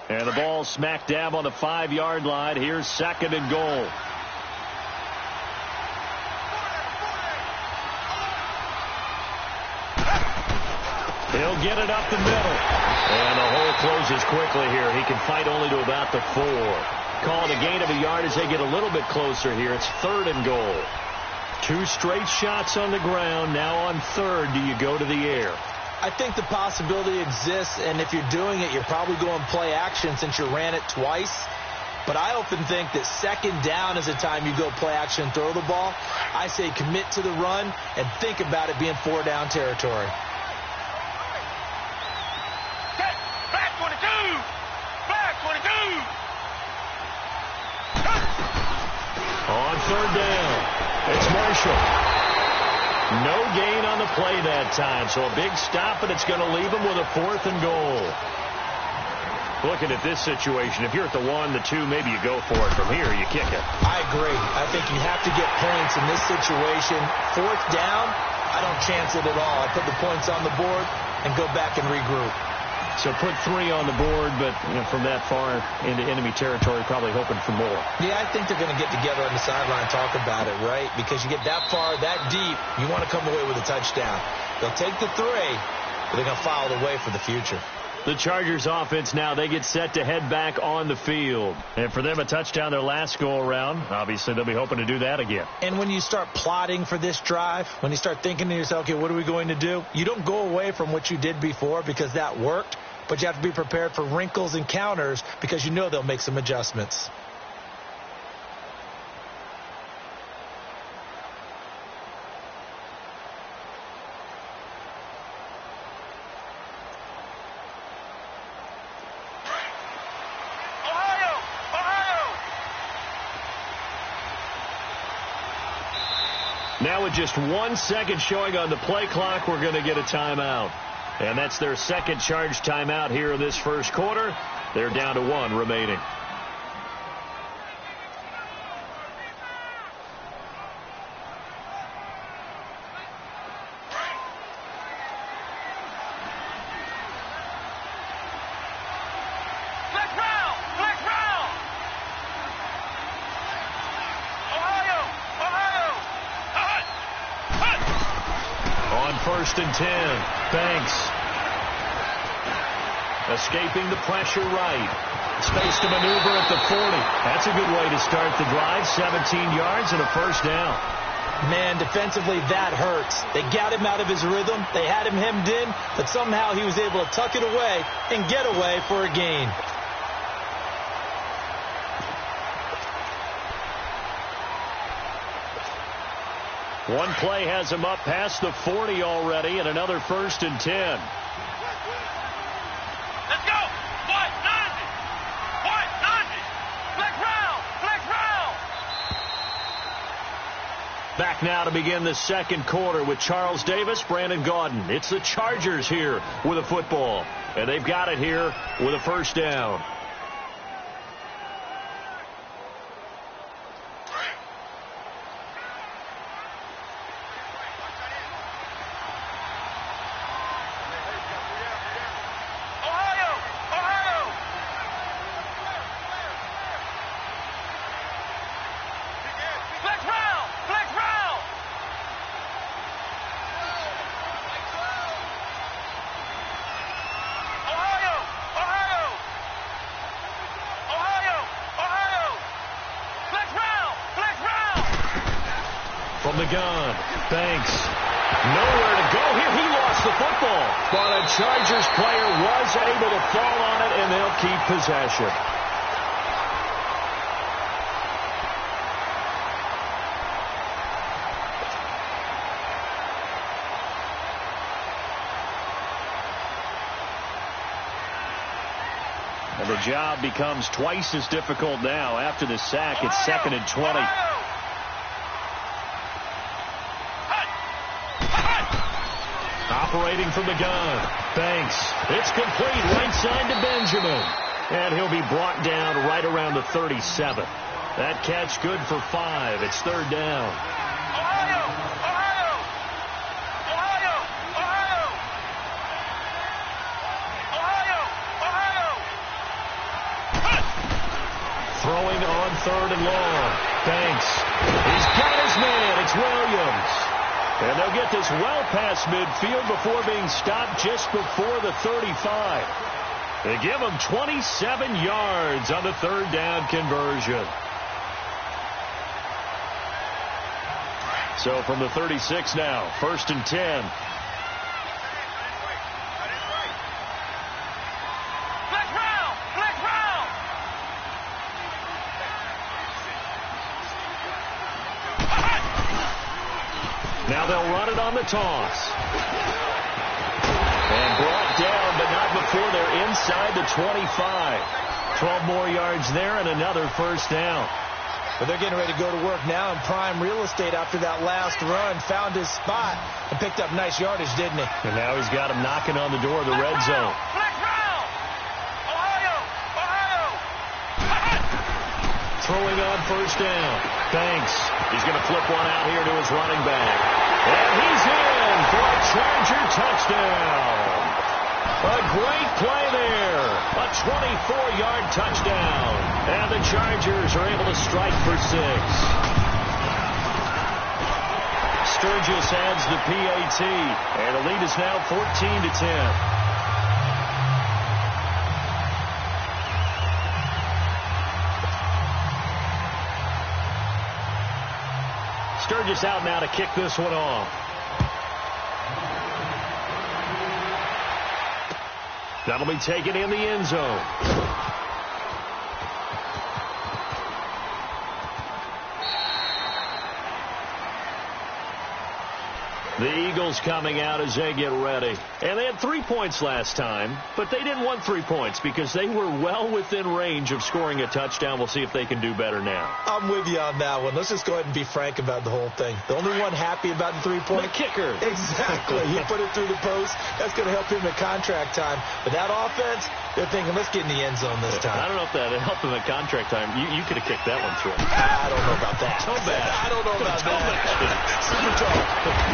And the ball smack dab on the 5-yard line. Here's second and goal. He'll get it up the middle. And the hole closes quickly here. He can fight only to about the 4. Call it a gain of a yard as they get a little bit closer here. It's third and goal. 2 straight shots on the ground. Now on third, do you go to the air? I think the possibility exists, and if you're doing it, you're probably going play action since you ran it twice. But I often think that second down is the time you go play action and throw the ball. I say commit to the run and think about it being 4-down territory. Set. Flag 22. Flag 22. On third down, it's Marshall. No gain on the play that time, so a big stop, and it's going to leave him with a 4th and goal. Looking at this situation, if you're at the 1, the 2, maybe you go for it. From here, you kick it. I agree. I think you have to get points in this situation. 4th down, I don't chance it at all. I put the points on the board and go back and regroup. So put 3 on the board, but from that far into enemy territory, probably hoping for more. Yeah, I think they're going to get together on the sideline and talk about it, right? Because you get that far, that deep, you want to come away with a touchdown. They'll take the 3, but they're going to file it away for the future. The Chargers offense now, they get set to head back on the field. And for them, a touchdown their last go-around. Obviously, they'll be hoping to do that again. And when you start plotting for this drive, when you start thinking to yourself, okay, what are we going to do? You don't go away from what you did before because that worked. But you have to be prepared for wrinkles and counters because you know they'll make some adjustments. Now with just 1 second showing on the play clock, we're going to get a timeout. And that's their second charge timeout here in this first quarter. They're down to 1 remaining. First and 10. Banks. Escaping the pressure right. Space to maneuver at the 40. That's a good way to start the drive. 17 yards and a first down. Man, defensively, that hurts. They got him out of his rhythm. They had him hemmed in, but somehow he was able to tuck it away and get away for a gain. One play has him up past the 40 already, and another first and 10. Let's go! What? 90! What? 90! Flex round! Flex round! Back now to begin the second quarter with Charles Davis, Brandon Gaudin. It's the Chargers here with a football, and they've got it here with a first down. the gun. Banks. Nowhere to go here. He lost the football. But a Chargers player was able to fall on it, and they'll keep possession. And the job becomes twice as difficult now after the sack. It's 2nd and 20. Operating from the gun. Banks. It's complete. Right side to Benjamin. And he'll be brought down right around the 37. That catch good for 5. It's 3rd down. Throwing on 3rd and long. Banks. He's got his man. It's Williams. And they'll get this well past midfield before being stopped just before the 35. They give him 27 yards on the 3rd down conversion. So from the 36 now, 1st and 10. Now they'll run it on the toss. And brought down, but not before they're inside the 25. 12 more yards there and another 1st down. But they're getting ready to go to work now in prime real estate after that last run. Found his spot and picked up nice yardage, didn't he? And now he's got him knocking on the door of the red zone. Throwing on 1st down. Banks. He's going to flip one out here to his running back. And he's in for a Charger touchdown. A great play there. A 24-yard touchdown. And the Chargers are able to strike for 6. Sturgis adds the PAT. And the lead is now 14-10. Sturgis out now to kick this one off. That'll be taken in the end zone. The Eagles coming out as they get ready. And they had 3 points last time, but they didn't want 3 points because they were well within range of scoring a touchdown. We'll see if they can do better now. I'm with you on that one. Let's just go ahead and be frank about the whole thing. The only one happy about the 3-point? The kicker. Exactly. He put it through the post. That's going to help him at contract time. But that offense, they're thinking, let's get in the end zone this time. I don't know if that helped him at contract time. You could have kicked that one through. I don't know about that. Toe bad. I don't know about that. Super toe.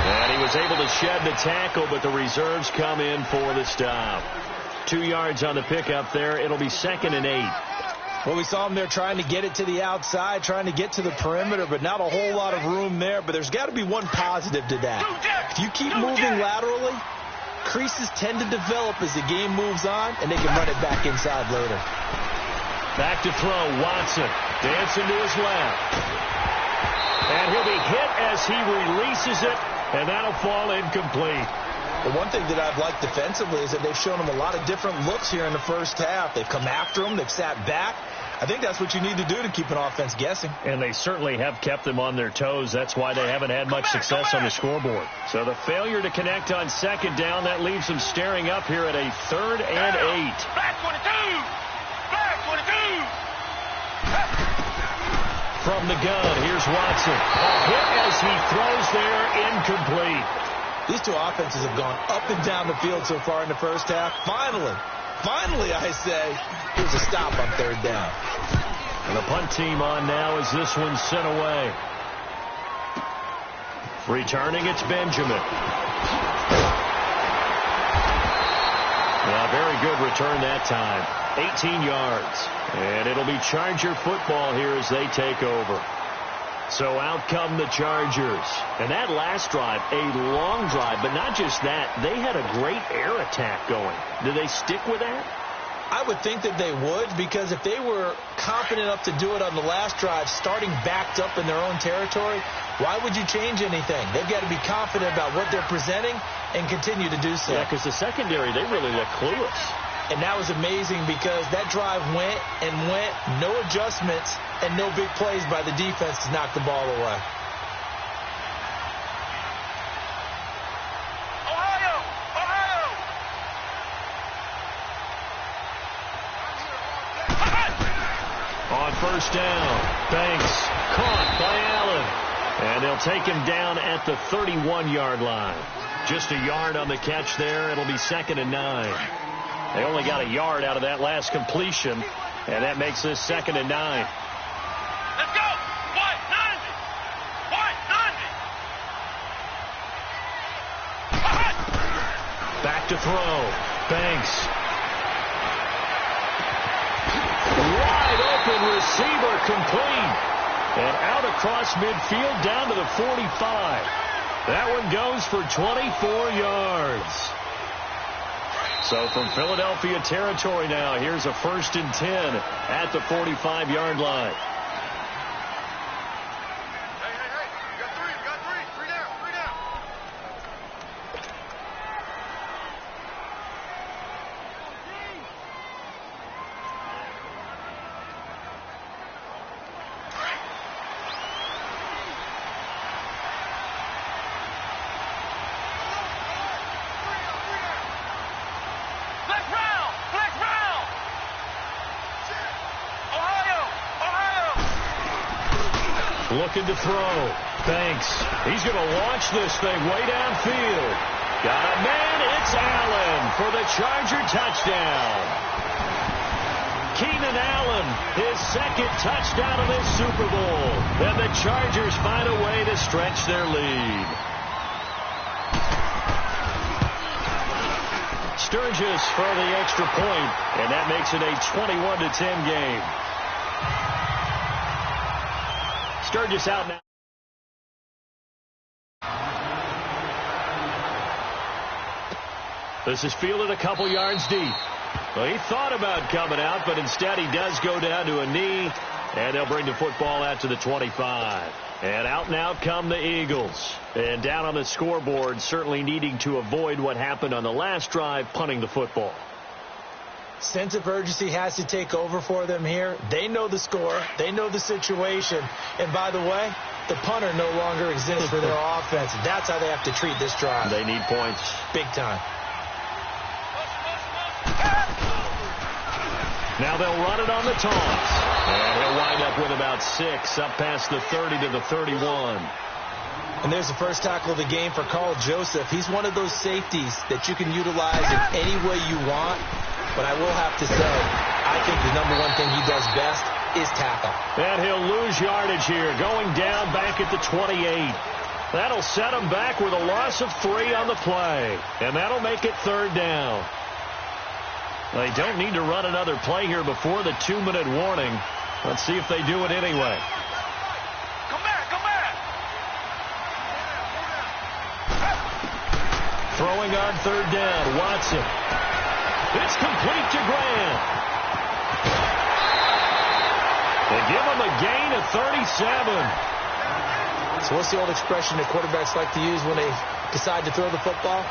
And he was able to shed the tackle, but the reserves come in for the stop. 2 yards on the pickup there. It'll be 2nd and 8. Well, we saw him there trying to get it to the outside, trying to get to the perimeter, but not a whole lot of room there. But there's got to be one positive to that. If you keep moving laterally, creases tend to develop as the game moves on, and they can run it back inside later. Back to throw. Watson dancing to his left. And he'll be hit as he releases it, and that'll fall incomplete. The one thing that I've liked defensively is that they've shown him a lot of different looks here in the first half. They've come after him. They've sat back. I think that's what you need to do to keep an offense guessing. And they certainly have kept them on their toes. That's why they haven't had much success on the scoreboard. So the failure to connect on 2nd down, that leaves them staring up here at a 3rd and 8. Back 22! Back 22! From the gun, here's Watson. A hit as he throws there, incomplete. These two offenses have gone up and down the field so far in the first half. Finally, I say, here's a stop on 3rd down. And the punt team on now as this one's sent away. Returning, it's Benjamin. Very good return that time. 18 yards. And it'll be Charger football here as they take over. So out come the Chargers. And that last drive, a long drive, but not just that. They had a great air attack going. Do they stick with that? I would think that they would, because if they were confident enough to do it on the last drive, starting backed up in their own territory, why would you change anything? They've got to be confident about what they're presenting and continue to do so. Yeah, because the secondary, they really look clueless. And that was amazing because that drive went and went, no adjustments, and no big plays by the defense to knock the ball away. On first down, Banks caught by Allen. And they'll take him down at the 31-yard line. Just a yard on the catch there. It'll be 2nd and 9. They only got a yard out of that last completion, and that makes this 2nd and 9. Let's go! White 90! White 90! Back to throw. Banks. Wide open receiver, complete. And out across midfield down to the 45. That one goes for 24 yards. So from Philadelphia territory now, here's a 1st and 10 at the 45-yard line. Hey, you got three. Three down. Black round! Ohio! Looking to throw. Banks. He's going to launch this thing way downfield. Got a man. It's Allen for the Charger touchdown. Keenan Allen, his 2nd touchdown of this Super Bowl. And the Chargers find a way to stretch their lead. Sturgis for the extra point, and that makes it a 21-10 game. Sturgis out now. This is fielded a couple yards deep. Well, he thought about coming out, but instead he does go down to a knee, and they'll bring the football out to the 25. And out and out come the Eagles. And down on the scoreboard, certainly needing to avoid what happened on the last drive, punting the football. Sense of urgency has to take over for them here. They know the score. They know the situation. And by the way, the punter no longer exists for their offense. That's how they have to treat this drive. They need points. Big time. Now they'll run it on the taunts. And he'll wind up with about 6 up past the 30 to the 31. And there's the first tackle of the game for Carl Joseph. He's one of those safeties that you can utilize in any way you want. But I will have to say, I think the number one thing he does best is tackle. And he'll lose yardage here, going down back at the 28. That'll set him back with a loss of 3 on the play. And that'll make it 3rd down. They don't need to run another play here before the 2-minute warning. Let's see if they do it anyway. Come back! Throwing on 3rd down, Watson. It's complete to Grant. They give him a gain of 37. So what's the old expression that quarterbacks like to use when they decide to throw the football?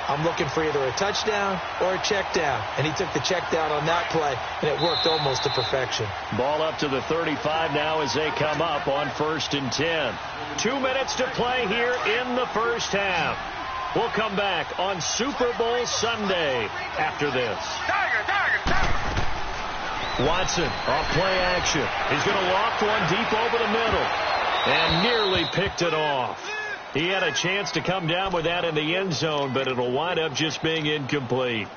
I'm looking for either a touchdown or a check down. And he took the check down on that play, and it worked almost to perfection. Ball up to the 35 now as they come up on 1st and 10. 2 minutes to play here in the first half. We'll come back on Super Bowl Sunday after this. Tiger! Watson off play action. He's going to loft one deep over the middle and nearly picked it off. He had a chance to come down with that in the end zone, but it'll wind up just being incomplete.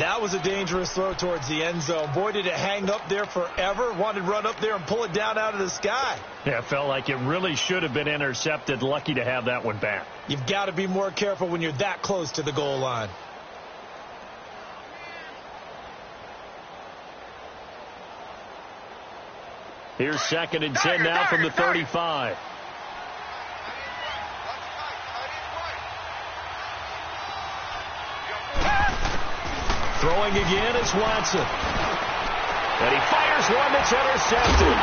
That was a dangerous throw towards the end zone. Boy, did it hang up there forever. Wanted to run up there and pull it down out of the sky. Yeah, it felt like it really should have been intercepted. Lucky to have that one back. You've got to be more careful when you're that close to the goal line. Here's 2nd and 10 now from the 35. Throwing again is Watson. And he fires one that's intercepted.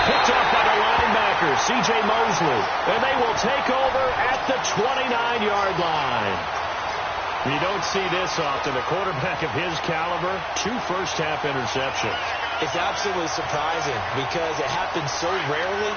Picked up by the linebacker, C.J. Mosley. And they will take over at the 29-yard line. You don't see this often. A quarterback of his caliber, 2 first-half interceptions. It's absolutely surprising because it happens so rarely.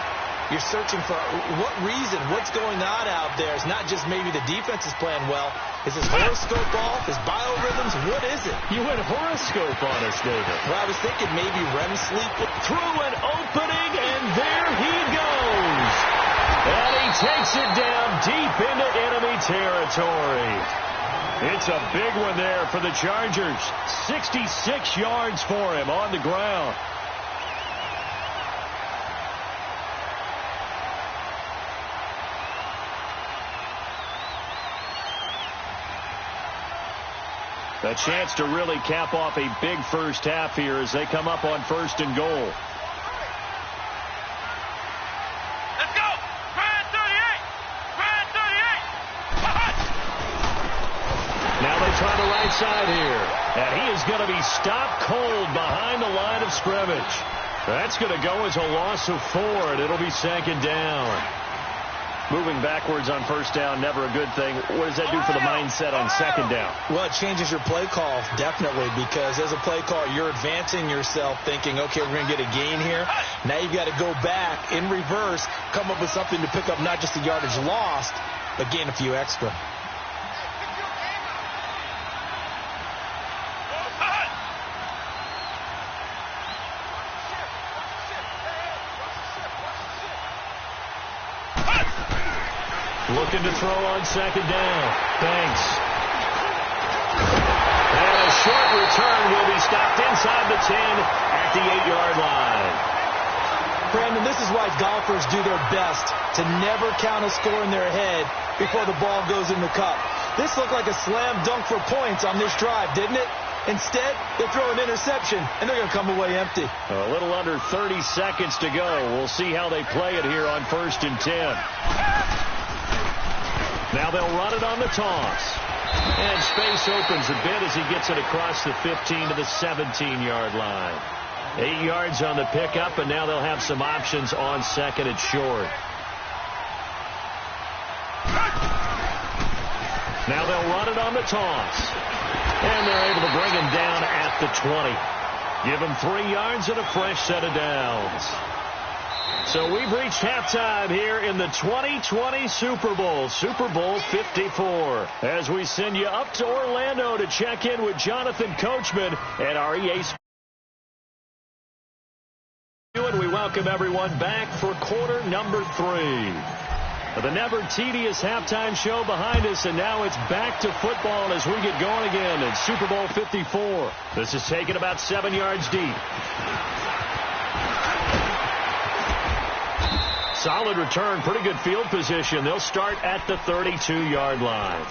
You're searching for what reason, what's going on out there. It's not just maybe the defense is playing well. Is his horoscope off? His biorhythms? What is it? You went horoscope on us, David. Well, I was thinking maybe REM sleep. Through an opening, and there he goes. And he takes it down deep into enemy territory. It's a big one there for the Chargers. 66 yards for him on the ground. A chance to really cap off a big first half here as they come up on 1st and goal. Let's go! Ryan 38! Ryan 38! Now they try the right side here. And he is going to be stopped cold behind the line of scrimmage. That's going to go as a loss of 4, and it'll be 2nd down. Moving backwards on 1st down, never a good thing. What does that do for the mindset on 2nd down? Well, it changes your play call, definitely, because as a play call, you're advancing yourself thinking, okay, we're going to get a gain here. Now you've got to go back in reverse, come up with something to pick up not just the yardage lost, but gain a few extra. Looking to throw on 2nd down. Thanks. And a short return will be stopped inside the 10 at the 8-yard line. Brandon, this is why golfers do their best to never count a score in their head before the ball goes in the cup. This looked like a slam dunk for points on this drive, didn't it? Instead, they throw an interception, and they're going to come away empty. A little under 30 seconds to go. We'll see how they play it here on 1st and 10. Now they'll run it on the toss. And space opens a bit as he gets it across the 15 to the 17-yard line. 8 yards on the pickup, and now they'll have some options on 2nd and short. Now they'll run it on the toss. And they're able to bring him down at the 20. Give him 3 yards and a fresh set of downs. So we've reached halftime here in the 2020 Super Bowl, Super Bowl 54, as we send you up to Orlando to check in with Jonathan Coachman at our EA Sports. And we welcome everyone back for quarter number 3. The never tedious halftime show behind us, and now it's back to football as we get going again in Super Bowl 54. This is taken about 7 yards deep. Solid return, pretty good field position. They'll start at the 32-yard line.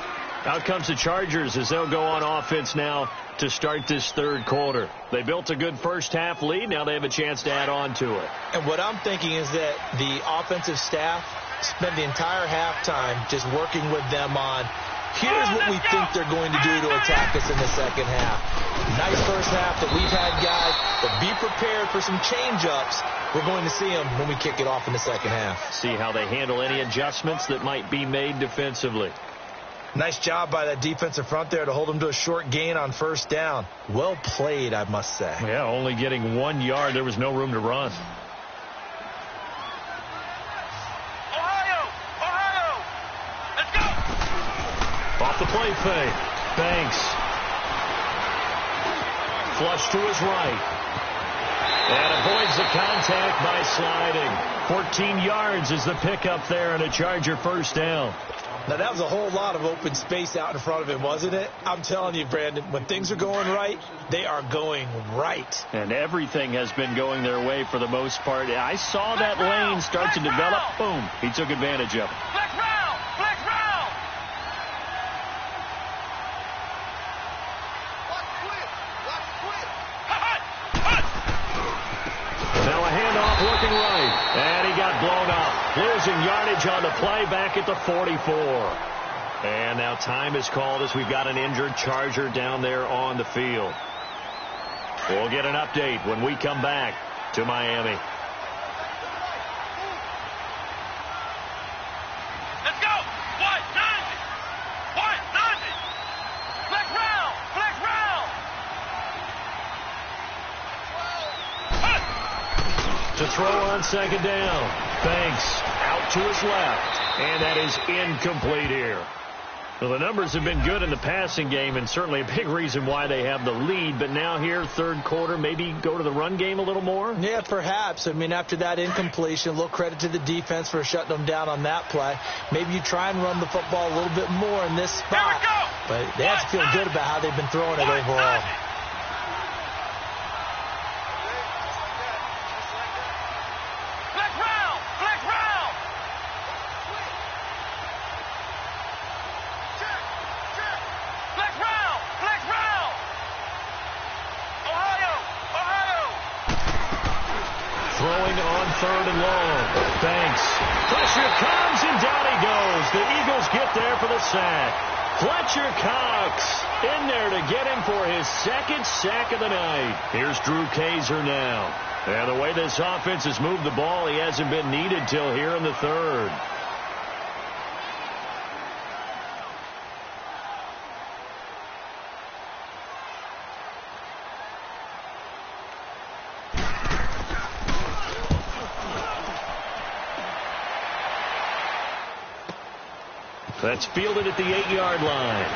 Out comes the Chargers as they'll go on offense now to start this 3rd quarter. They built a good first half lead. Now they have a chance to add on to it. And what I'm thinking is that the offensive staff spend the entire halftime just working with them on, here's what we think they're going to do to attack us in the 2nd half. Nice first half that we've had, guys, but be prepared for some change-ups. We're going to see them when we kick it off in the 2nd half. See how they handle any adjustments that might be made defensively. Nice job by that defensive front there to hold them to a short gain on 1st down. Well played, I must say. Yeah, only getting 1 yard. There was no room to run. Ohio! Let's go! Off the play fake. Thanks. Flush to his right. And avoids the contact by sliding. 14 yards is the pickup there and a Charger 1st down. Now, that was a whole lot of open space out in front of him, wasn't it? I'm telling you, Brandon, when things are going right, they are going right. And everything has been going their way for the most part. I saw that lane start to develop. Boom. He took advantage of it. Flex round! Flex round! Now a handoff looking right. And he got blown up. Losing yardage on the play back at the 44. And now time is called as we've got an injured Charger down there on the field. We'll get an update when we come back to Miami. Let's go. What? Nothing. What? Nothing. Flex round. Flex round. To throw on second down. Banks out to his left. And that is incomplete here. Well, the numbers have been good in the passing game, and certainly a big reason why they have the lead. But now here, third quarter, maybe go to the run game a little more? Yeah, perhaps. I mean, after that incompletion, a little credit to the defense for shutting them down on that play. Maybe you try and run the football a little bit more in this spot. But they have to feel good about how they've been throwing it overall. Throwing on third and long. Banks. Pressure comes, and down he goes. The Eagles get there for the sack. Fletcher Cox in there to get him for his second sack of the night. Here's Drew Kaiser now. And the way this offense has moved the ball, he hasn't been needed till here in the third. That's fielded at the 8-yard line.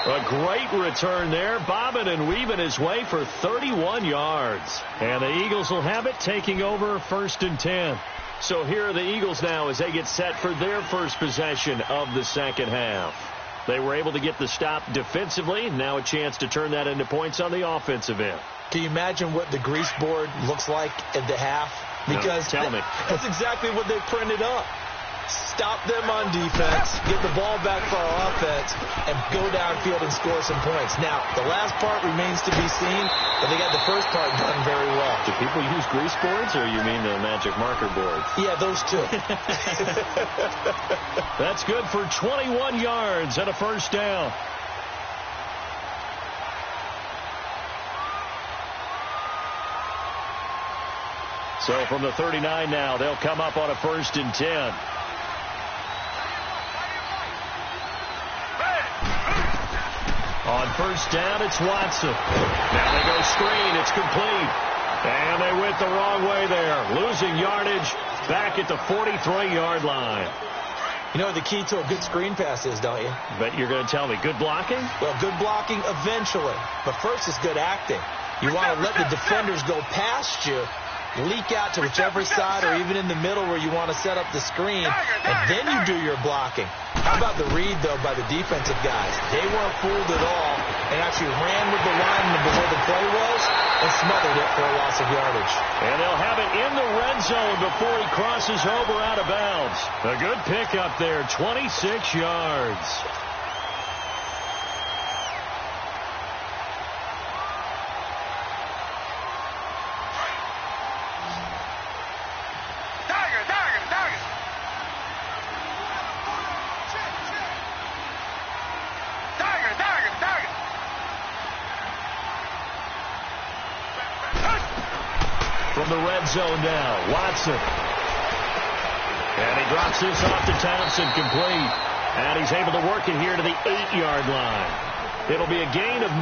A great return there, bobbing and weaving his way for 31 yards. And the Eagles will have it, taking over 1st and 10. So here are the Eagles now as they get set for their first possession of the second half. They were able to get the stop defensively. Now a chance to turn that into points on the offensive end. Can you imagine what the grease board looks like at the half? Because tell me. That's exactly what they printed up. Stop them on defense, get the ball back for our offense, and go downfield and score some points. Now, the last part remains to be seen, but they got the first part done very well. Do people use grease boards, or you mean the magic marker boards? Yeah, those two. That's good for 21 yards and a first down. So from the 39 now, they'll come up on a 1st and 10. On first down, it's Watson. Now they go screen. It's complete. And they went the wrong way there. Losing yardage back at the 43-yard line. You know what the key to a good screen pass is, don't you? But you're going to tell me, good blocking? Well, good blocking eventually. But first is good acting. You want to let the defenders go past you, leak out to whichever side or even in the middle where you want to set up the screen, and then you do your blocking. How about the read, though, by the defensive guys? They weren't fooled at all and actually ran with the lineman where the play was and smothered it for a loss of yardage. And they'll have it in the red zone before he crosses over out of bounds. A good pickup there, 26 yards. From the red zone now, Watson. And he drops this off to Thompson, complete. And he's able to work it here to the 8-yard line. It'll be a gain of 9,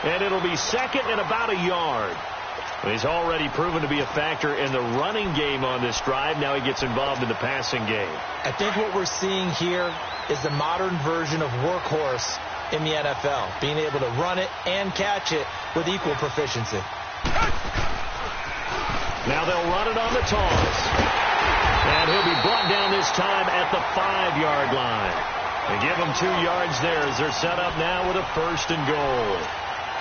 and it'll be second and about a yard. He's already proven to be a factor in the running game on this drive. Now he gets involved in the passing game. I think what we're seeing here is the modern version of workhorse in the NFL, being able to run it and catch it with equal proficiency. Now they'll run it on the toss. And he'll be brought down this time at the 5-yard line. They give him 2 yards there as they're set up now with a 1st and goal.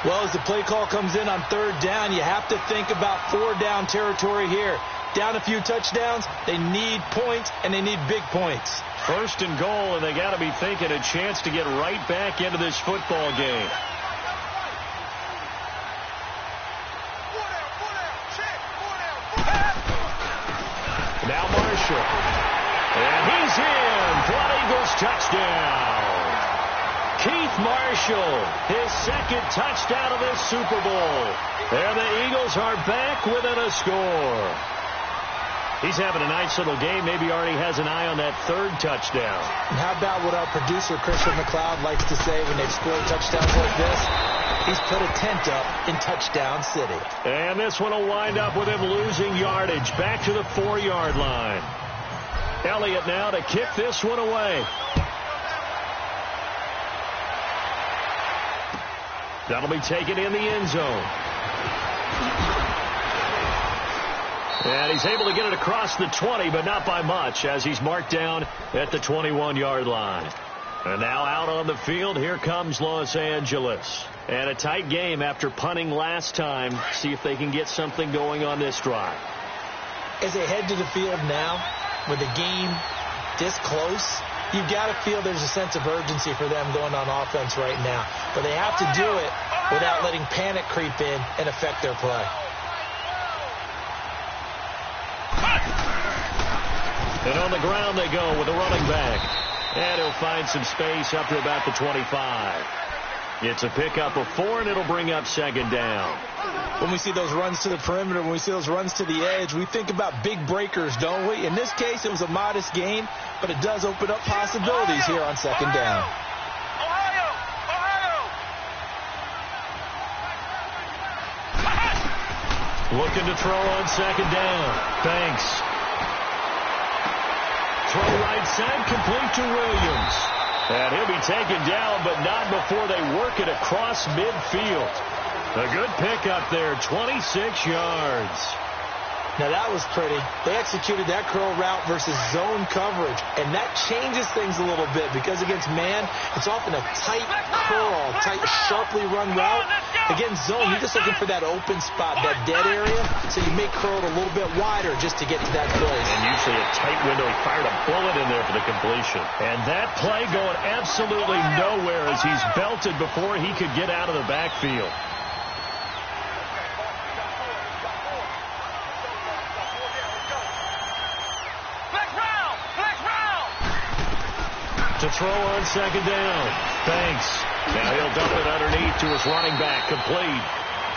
Well, as the play call comes in on 3rd down, you have to think about 4-down territory here. Down a few touchdowns, they need points, and they need big points. 1st and goal, and they got to be thinking a chance to get right back into this football game. Now Martin Eagles touchdown. Keith Marshall, his second touchdown of this Super Bowl. And the Eagles are back within a score. He's having a nice little game. Maybe already has an eye on that third touchdown. And how about what our producer, Christian McLeod, likes to say when they've scored touchdowns like this? He's put a tent up in Touchdown City. And this one will wind up with him losing yardage back to the 4-yard line. Elliott now to kick this one away. That'll be taken in the end zone. And he's able to get it across the 20, but not by much, as he's marked down at the 21-yard line. And now out on the field, here comes Los Angeles. And a tight game after punting last time. See if they can get something going on this drive. As they head to the field now, with the game this close, you've got to feel there's a sense of urgency for them going on offense right now. But they have to do it without letting panic creep in and affect their play. And on the ground they go with a running back. And he'll find some space up to about the 25. It's a pickup of 4, and it'll bring up second down. When we see those runs to the perimeter, when we see those runs to the edge, we think about big breakers, don't we? In this case, it was a modest gain, but it does open up possibilities here on second down. Looking to throw on second down. Banks. Throw right side, complete to Williams. And he'll be taken down, but not before they work it across midfield. A good pickup there, 26 yards. Now that was pretty. They executed that curl route versus zone coverage, and that changes things a little bit because against man, it's often a tight curl, tight, sharply run route. Against zone, you're just looking for that open spot, that dead area, so you may curl it a little bit wider just to get to that place. And usually a tight window. He fired a bullet in there for the completion. And that play going absolutely nowhere as he's belted before he could get out of the backfield. To throw on second down. Banks. Now he'll dump it underneath to his running back. Complete.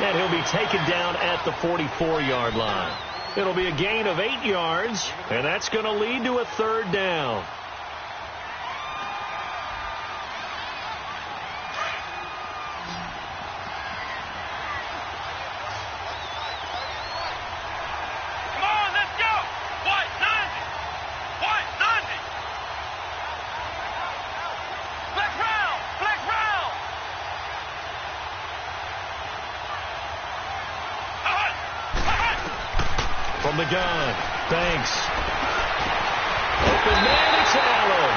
And he'll be taken down at the 44-yard line. It'll be a gain of 8 yards, and that's going to lead to a third down. From the gun, Banks. Open man, it's Allen.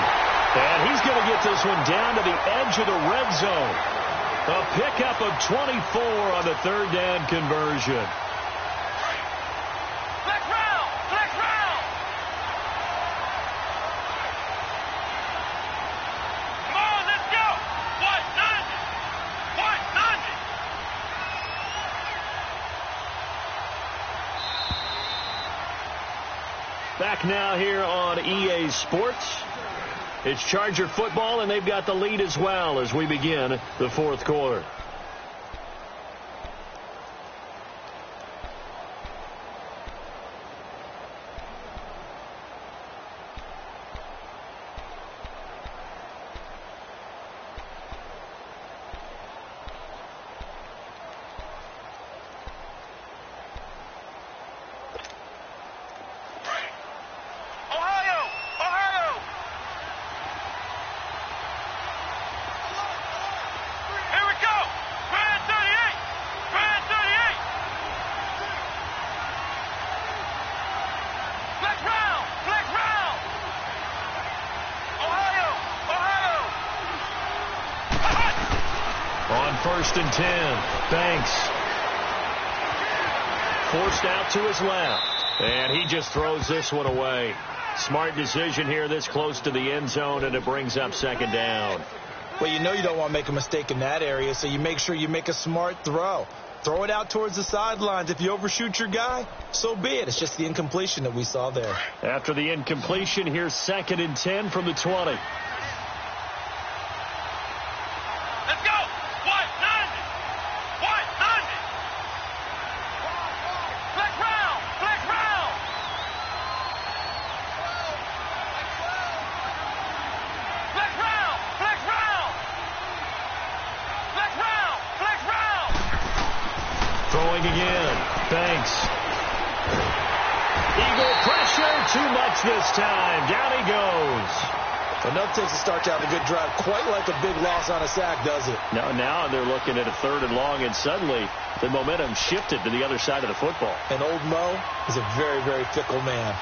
And he's going to get this one down to the edge of the red zone. A pickup of 24 on the third down conversion. Flex round! Flex round! Come on, let's go! 190! 190! Back now here on EA Sports. It's Charger football, and they've got the lead as well as we begin the fourth quarter. First and 10. Banks. Forced out to his left. And he just throws this one away. Smart decision here this close to the end zone, and it brings up second down. Well, you know you don't want to make a mistake in that area, so you make sure you make a smart throw. Throw it out towards the sidelines. If you overshoot your guy, so be it. It's just the incompletion that we saw there. After the incompletion, here's 2nd and 10 from the 20. Let's go. White, 90. White, 90. Flex round. Flex round. Flex round. Flex round. Flex round. Flex round. Throwing again. Thanks. Eagle pressure. Too much this time. Down he goes. Enough takes a start to have a good drive. Quite like a big loss on a sack, does it? Now they're looking at a 3rd and long, and suddenly the momentum shifted to the other side of the football. And old Mo is a very, very fickle man.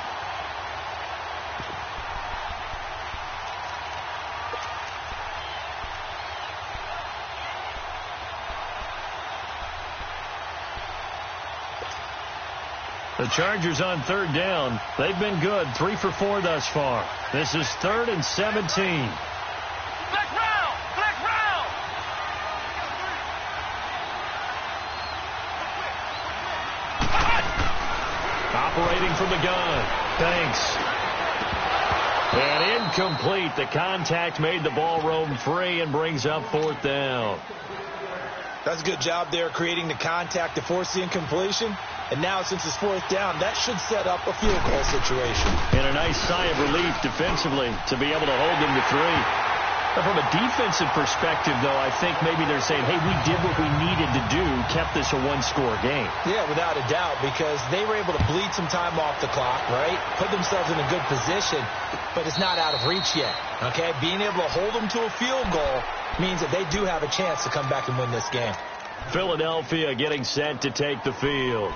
The Chargers on 3rd down. They've been good, 3 for 4 thus far. This is 3rd and 17. Flex round. Flex round. Operating from the gun. Thanks. And incomplete. The contact made the ball roam free and brings up 4th down. That's a good job there creating the contact to force the incompletion. And now, since it's 4th down, that should set up a field goal situation. And a nice sigh of relief defensively to be able to hold them to 3. But from a defensive perspective, though, I think maybe they're saying, hey, we did what we needed to do, kept this a 1-score game. Yeah, without a doubt, because they were able to bleed some time off the clock, right? Put themselves in a good position, but it's not out of reach yet, okay? Being able to hold them to a field goal means that they do have a chance to come back and win this game. Philadelphia getting set to take the field.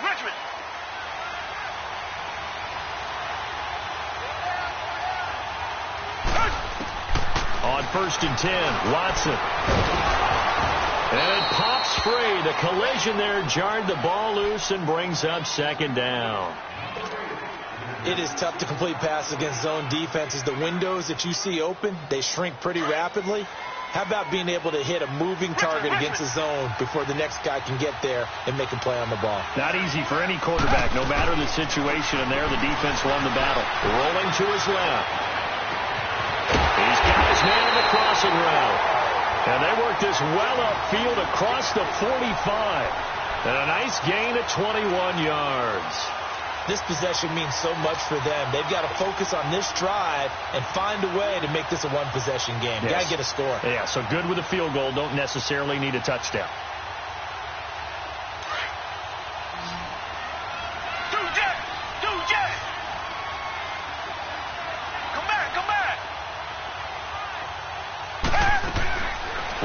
Richmond. On 1st and 10, Watson. And it pops free. The collision there jarred the ball loose and brings up 2nd down. It is tough to complete passes against zone defenses. The windows that you see open, they shrink pretty rapidly. How about being able to hit a moving target against a zone before the next guy can get there and make a play on the ball? Not easy for any quarterback, no matter the situation, and there the defense won the battle. Rolling to his left. He's got his man on the crossing route. And they work this well upfield across the 45. And a nice gain of 21 yards. This possession means so much for them. They've got to focus on this drive and find a way to make this a one-possession game. Yes. Got to get a score. Yeah, so good with a field goal. Don't necessarily need a touchdown. Do Jet. Come back.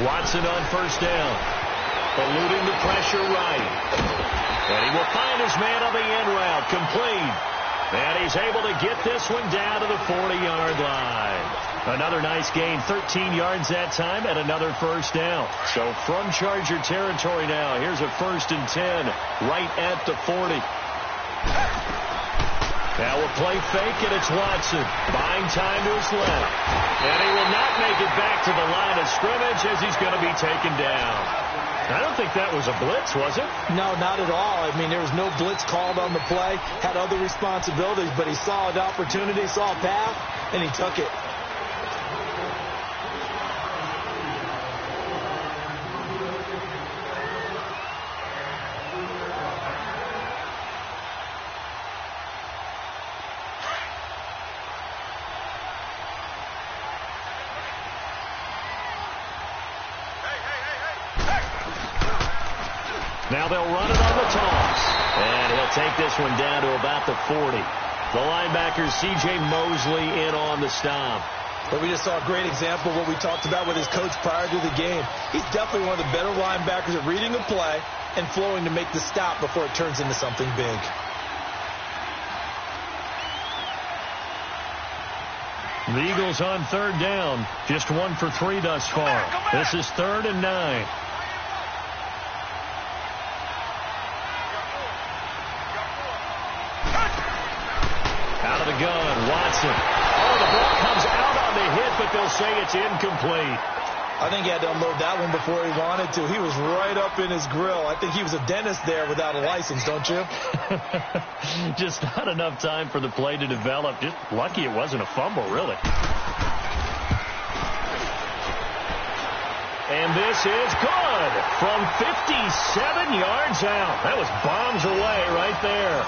Watson on 1st down. Eluding the pressure right. And he will find his man on the end route. Complete. And he's able to get this one down to the 40-yard line. Another nice gain, 13 yards that time, and another 1st down. So from Charger territory now, here's a 1st and 10 right at the 40. Now a play fake, and it's Watson. Buying time to his left. And he will not make it back to the line of scrimmage as he's going to be taken down. I don't think that was a blitz, was it? No, not at all. I mean, there was no blitz called on the play. Had other responsibilities, but he saw an opportunity, saw a path, and he took it. Now they'll run it on the toss. And he'll take this one down to about the 40. The linebacker, C.J. Mosley, in on the stop. But we just saw a great example of what we talked about with his coach prior to the game. He's definitely one of the better linebackers at reading a play and flowing to make the stop before it turns into something big. The Eagles on 3rd down. Just 1 for 3 thus far. This is 3rd and 9. Watson. Oh, the ball comes out on the hit, but they'll say it's incomplete. I think he had to unload that one before he wanted to. He was right up in his grill. I think he was a dentist there without a license, don't you? Just not enough time for the play to develop. Just lucky it wasn't a fumble, really. And this is good from 57 yards out. That was bombs away right there.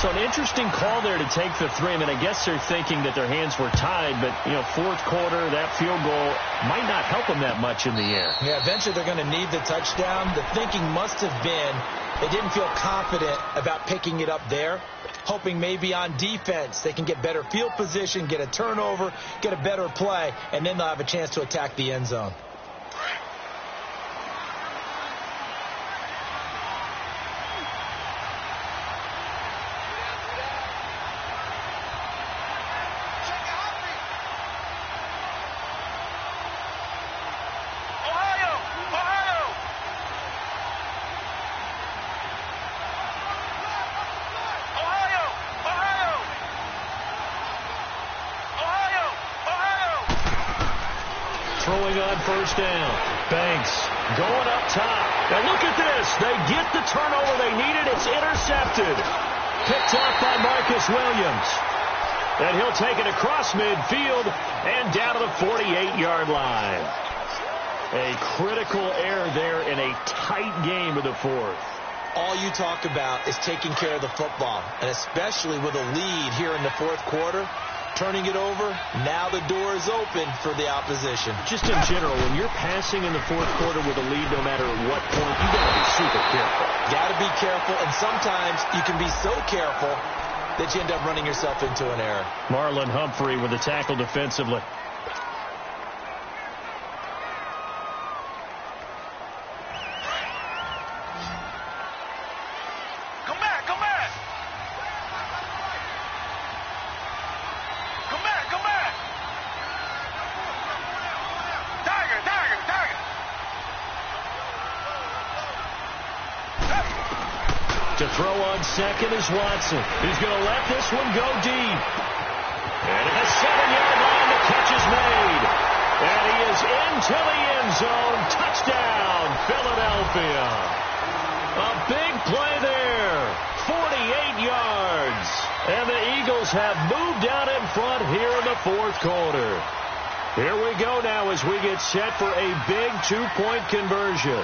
So an interesting call there to take the 3. I mean, I guess they're thinking that their hands were tied, but, you know, fourth quarter, that field goal might not help them that much in the air. Yeah, eventually they're going to need the touchdown. The thinking must have been they didn't feel confident about picking it up there, hoping maybe on defense they can get better field position, get a turnover, get a better play, and then they'll have a chance to attack the end zone. Throwing on first down. Banks going up top. And look at this. They get the turnover they needed. It's intercepted. Picked off by Marcus Williams. And he'll take it across midfield and down to the 48-yard line. A critical error there in a tight game of the fourth. All you talk about is taking care of the football, and especially with a lead here in the fourth quarter. Turning it over, now the door is open for the opposition. Just in general, when you're passing in the fourth quarter with a lead, no matter what point, you got to be super careful. Got to be careful, and sometimes you can be so careful that you end up running yourself into an error. Marlon Humphrey with the tackle defensively. To throw on second is Watson. He's going to let this one go deep. And at the 7-yard line, the catch is made. And he is into the end zone. Touchdown, Philadelphia. A big play there. 48 yards. And the Eagles have moved out in front here in the fourth quarter. Here we go now as we get set for a big two-point conversion.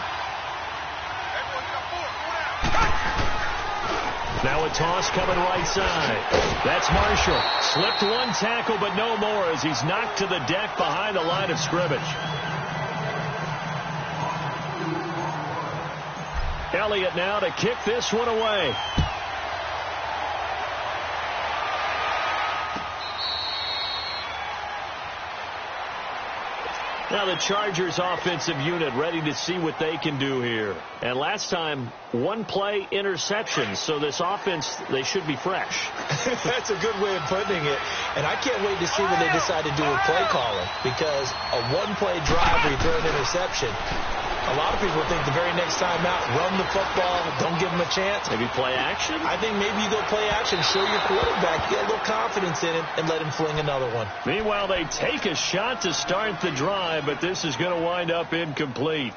Now a toss coming right side. That's Marshall. Slipped one tackle, but no more as he's knocked to the deck behind the line of scrimmage. Elliott now to kick this one away. Now the Chargers offensive unit ready to see what they can do here. And last time, one play interception. So this offense, they should be fresh. That's a good way of putting it. And I can't wait to see what they decide to do with play calling. Because a one-play drive where you throw an interception, a lot of people think the very next time out, run the football, don't give them a chance. Maybe play action? I think maybe you go play action, show your quarterback, get a little confidence in him, and let him fling another one. Meanwhile, they take a shot to start the drive, but this is going to wind up incomplete.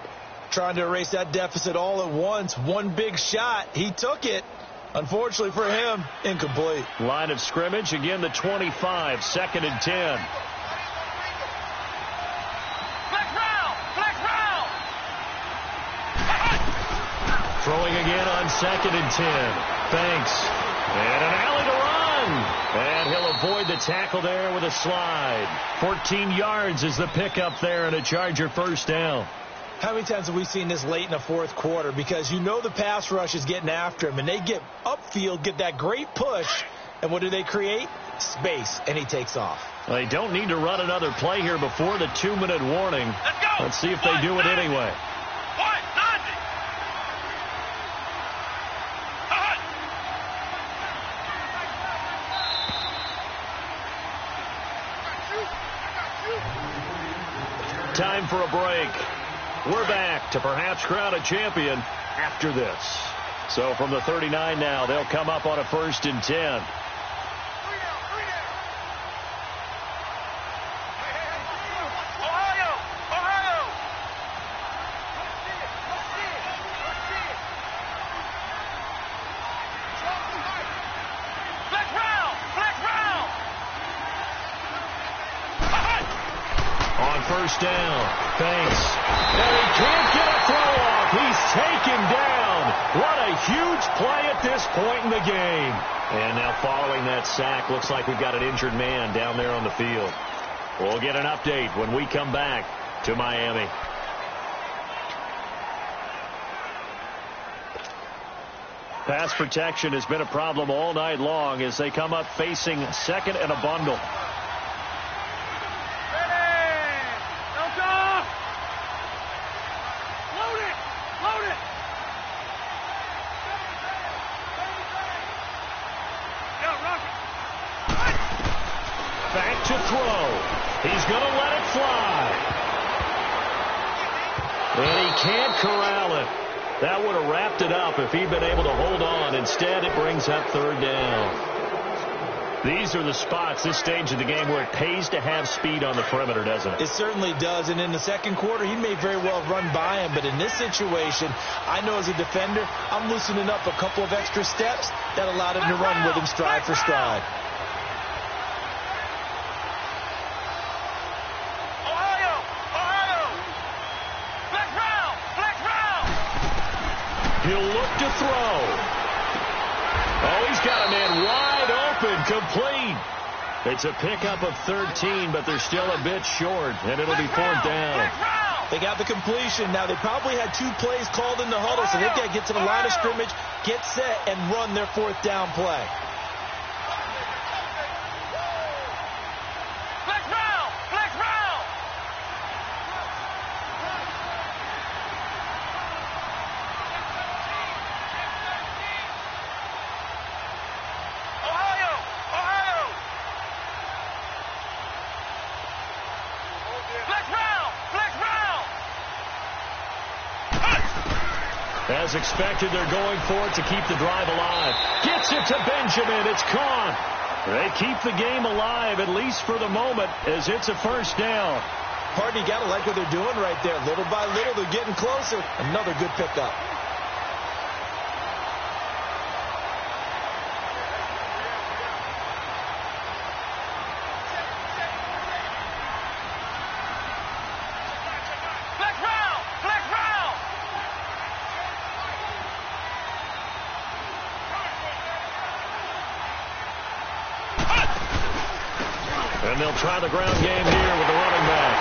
Trying to erase that deficit all at once. One big shot. He took it. Unfortunately for him, incomplete. Line of scrimmage, again the 25, 2nd and 10. Throwing again on 2nd and 10. Banks. And an alley to run. And he'll avoid the tackle there with a slide. 14 yards is the pickup there and a Charger first down. How many times have we seen this late in the fourth quarter? Because you know the pass rush is getting after him, and they get upfield, get that great push, and what do they create? Space, and he takes off. They don't need to run another play here before the 2-minute warning. Let's go. Let's see if they do it anyway. Time for a break. We're back to perhaps crown a champion after this. So from the 39 now, they'll come up on a 1st and 10. On first down, Banks. And he can't get a throw off. He's taken down. What a huge play at this point in the game. And now following that sack, looks like we've got an injured man down there on the field. We'll get an update when we come back to Miami. Pass protection has been a problem all night long as they come up facing second and a bundle. Back to throw. He's going to let it fly. And he can't corral it. That would have wrapped it up if he'd been able to hold on. Instead, it brings up third down. These are the spots, this stage of the game, where it pays to have speed on the perimeter, doesn't it? It certainly does. And in the second quarter, he may very well run by him. But in this situation, I know as a defender, I'm loosening up a couple of extra steps that allowed him to run with him stride for stride. He'll look to throw. Oh, he's got a man wide open, complete. It's a pickup of 13, but they're still a bit short, and it'll be fourth down. They got the completion. Now, they probably had 2 plays called in the huddle, so they've got to get to the line of scrimmage, get set, and run their fourth down play. As expected, they're going for it to keep the drive alive. Gets it to Benjamin. It's caught. They keep the game alive, at least for the moment, as it's a first down. Hardy, you got to like what they're doing right there. Little by little, they're getting closer. Another good pickup. And they'll try the ground game here with the running back.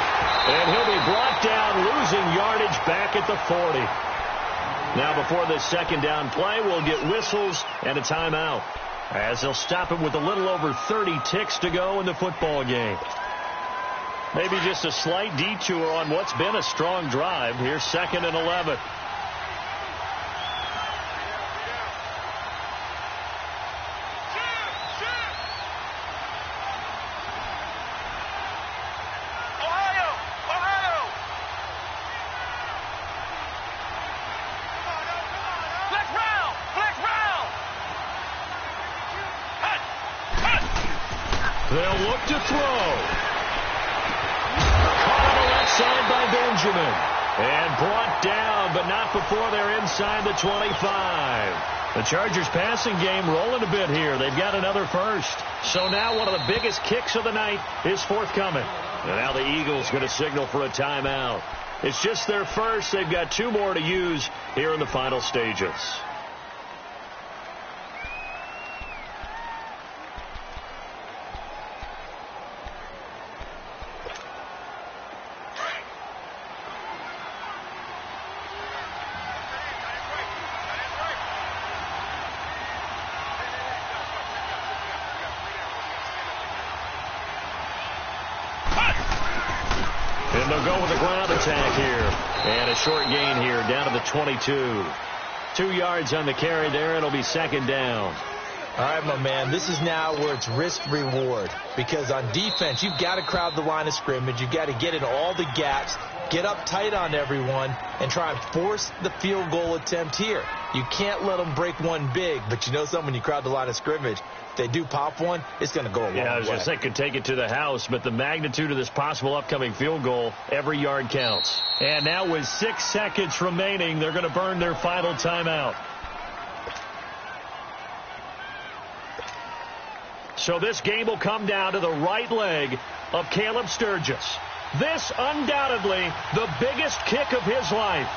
And he'll be brought down, losing yardage back at the 40. Now before this second down play, we'll get whistles and a timeout, as they'll stop him with a little over 30 ticks to go in the football game. Maybe just a slight detour on what's been a strong drive. Here's 2nd and 11. They'll look to throw. Caught on the left side by Benjamin. And brought down, but not before they're inside the 25. The Chargers passing game rolling a bit here. They've got another first. So now one of the biggest kicks of the night is forthcoming. And now the Eagles going to signal for a timeout. It's just their first. They've got 2 more to use here in the final stages. And they'll go with a ground attack here. And a short gain here down to the 22. 2 yards on the carry there. It'll be second down. All right, my man, this is now where it's risk-reward. Because on defense, you've got to crowd the line of scrimmage. You've got to get in all the gaps, get up tight on everyone, and try and force the field goal attempt here. You can't let them break one big, but you know something, when you crowd the line of scrimmage, if they do pop one, it's going to go a long way. Yeah, I was going to say could take it to the house, but the magnitude of this possible upcoming field goal, every yard counts. And now with 6 seconds remaining, they're going to burn their final timeout. So this game will come down to the right leg of Caleb Sturgis. This undoubtedly the biggest kick of his life.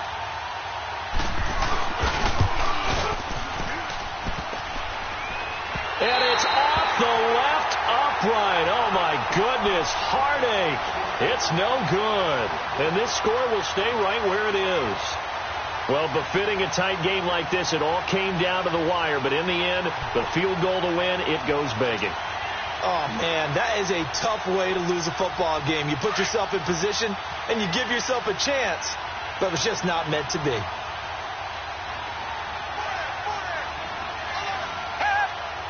And it's off the left upright. Oh, my goodness. Heartache. It's no good. And this score will stay right where it is. Well, befitting a tight game like this, it all came down to the wire. But in the end, the field goal to win, it goes begging. Oh, man, that is a tough way to lose a football game. You put yourself in position, and you give yourself a chance. But it's just not meant to be.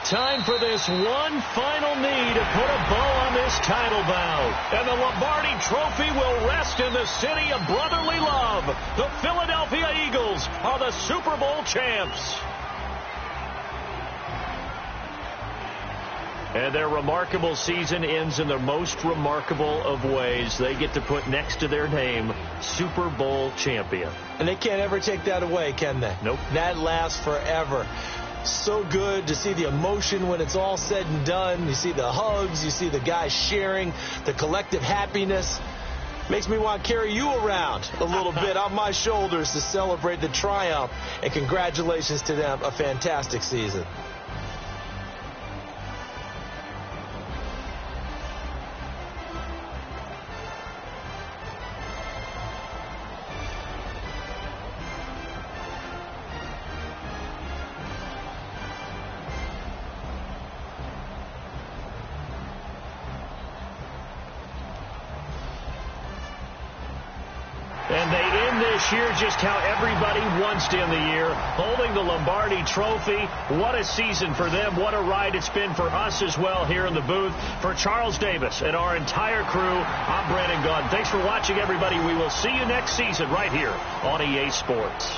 Time for this one final knee to put a bow on this title bout. And the Lombardi Trophy will rest in the city of brotherly love. The Philadelphia Eagles are the Super Bowl champs. And their remarkable season ends in the most remarkable of ways. They get to put next to their name, Super Bowl champion. And they can't ever take that away, can they? Nope. That lasts forever. So good to see the emotion when it's all said and done. You see the hugs. You see the guys sharing, the collective happiness. Makes me want to carry you around a little bit on my shoulders to celebrate the triumph. And congratulations to them. A fantastic season. And they end this year just how everybody wants to end the year, holding the Lombardi Trophy. What a season for them. What a ride it's been for us as well here in the booth. For Charles Davis and our entire crew, I'm Brandon Gunn. Thanks for watching, everybody. We will see you next season right here on EA Sports.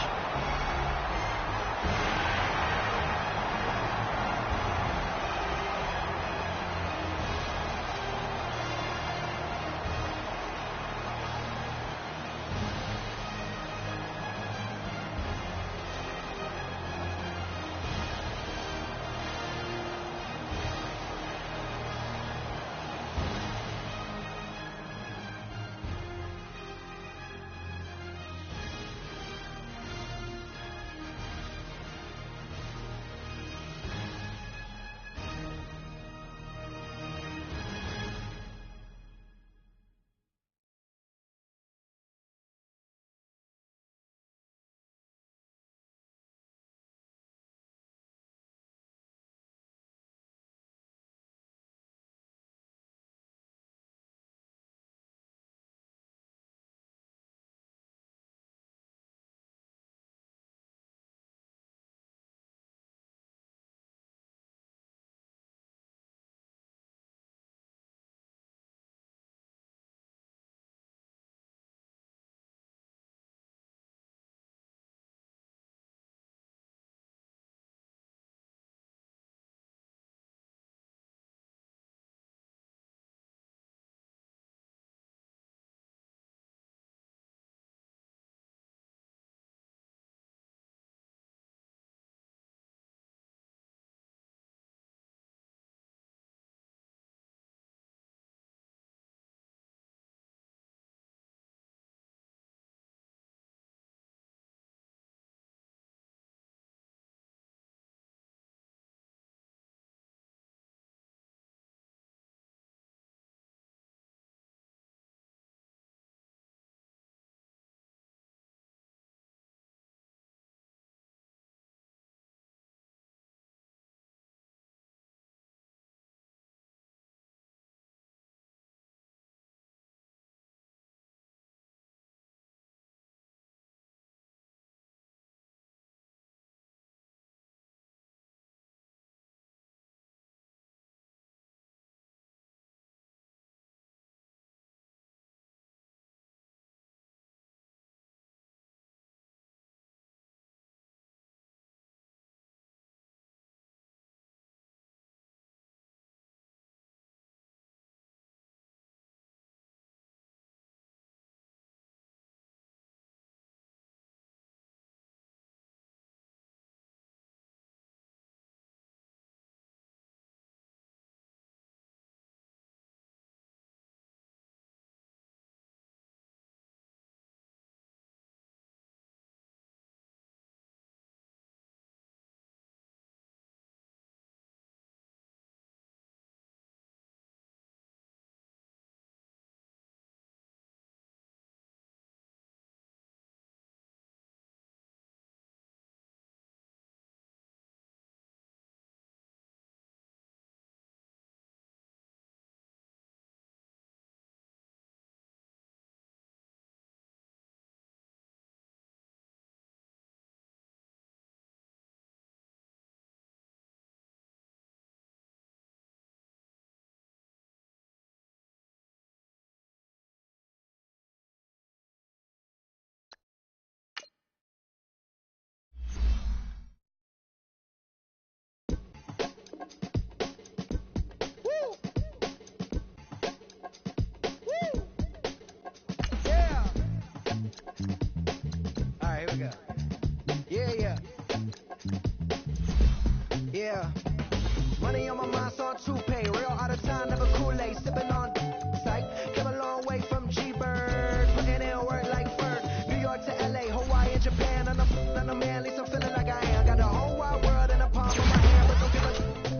Floss on toupee, real out of time, never Kool-Aid, sipping on sight. Came a long way from G-Bird, putting in work like Ferg. New York to LA, Hawaii and Japan, and I'm a man, at least I'm feeling like I am. Got the whole wide world in the palm of my hand, but don't give a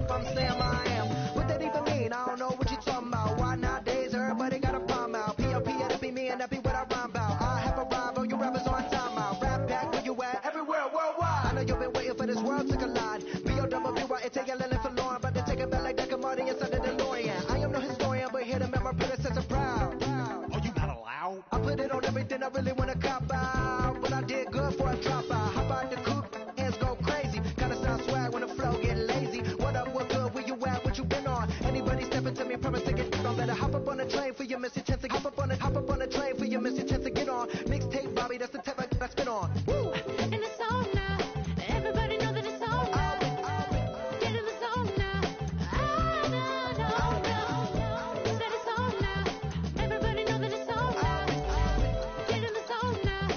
if I'm saying I am. What that even mean? I don't know what you talking about. Why nowadays everybody got a palm out? P.O.P. that'd be me and that be what I rhyme about. I have arrived, all you rappers on time out. Rap back where you at, everywhere, worldwide. I know you've been waiting for this world to collide. DeeOgdouble's, take a Lily for Lauren, but to take it back like Decker Marty inside the DeLorean. I am no historian, but here to make my predecessor proud. Oh, you not allowed? I put it on everything I really wanna cop out, but I did good for a drop out. Hop out the coupe, hands go crazy. Kinda sound swag when the flow get lazy. What up, what good, where you at, what you been on? Anybody stepping to me, promise to get on. Better hop up on the train for your missing chance to hop up on the train for your missing chance to get on. Mixtape, Bobby, that's the type I spin on. Woo! And it's on now. Everybody know that it's on now. Get in the zone now. Said it's on now. Everybody know that it's on now. Get in the zone now.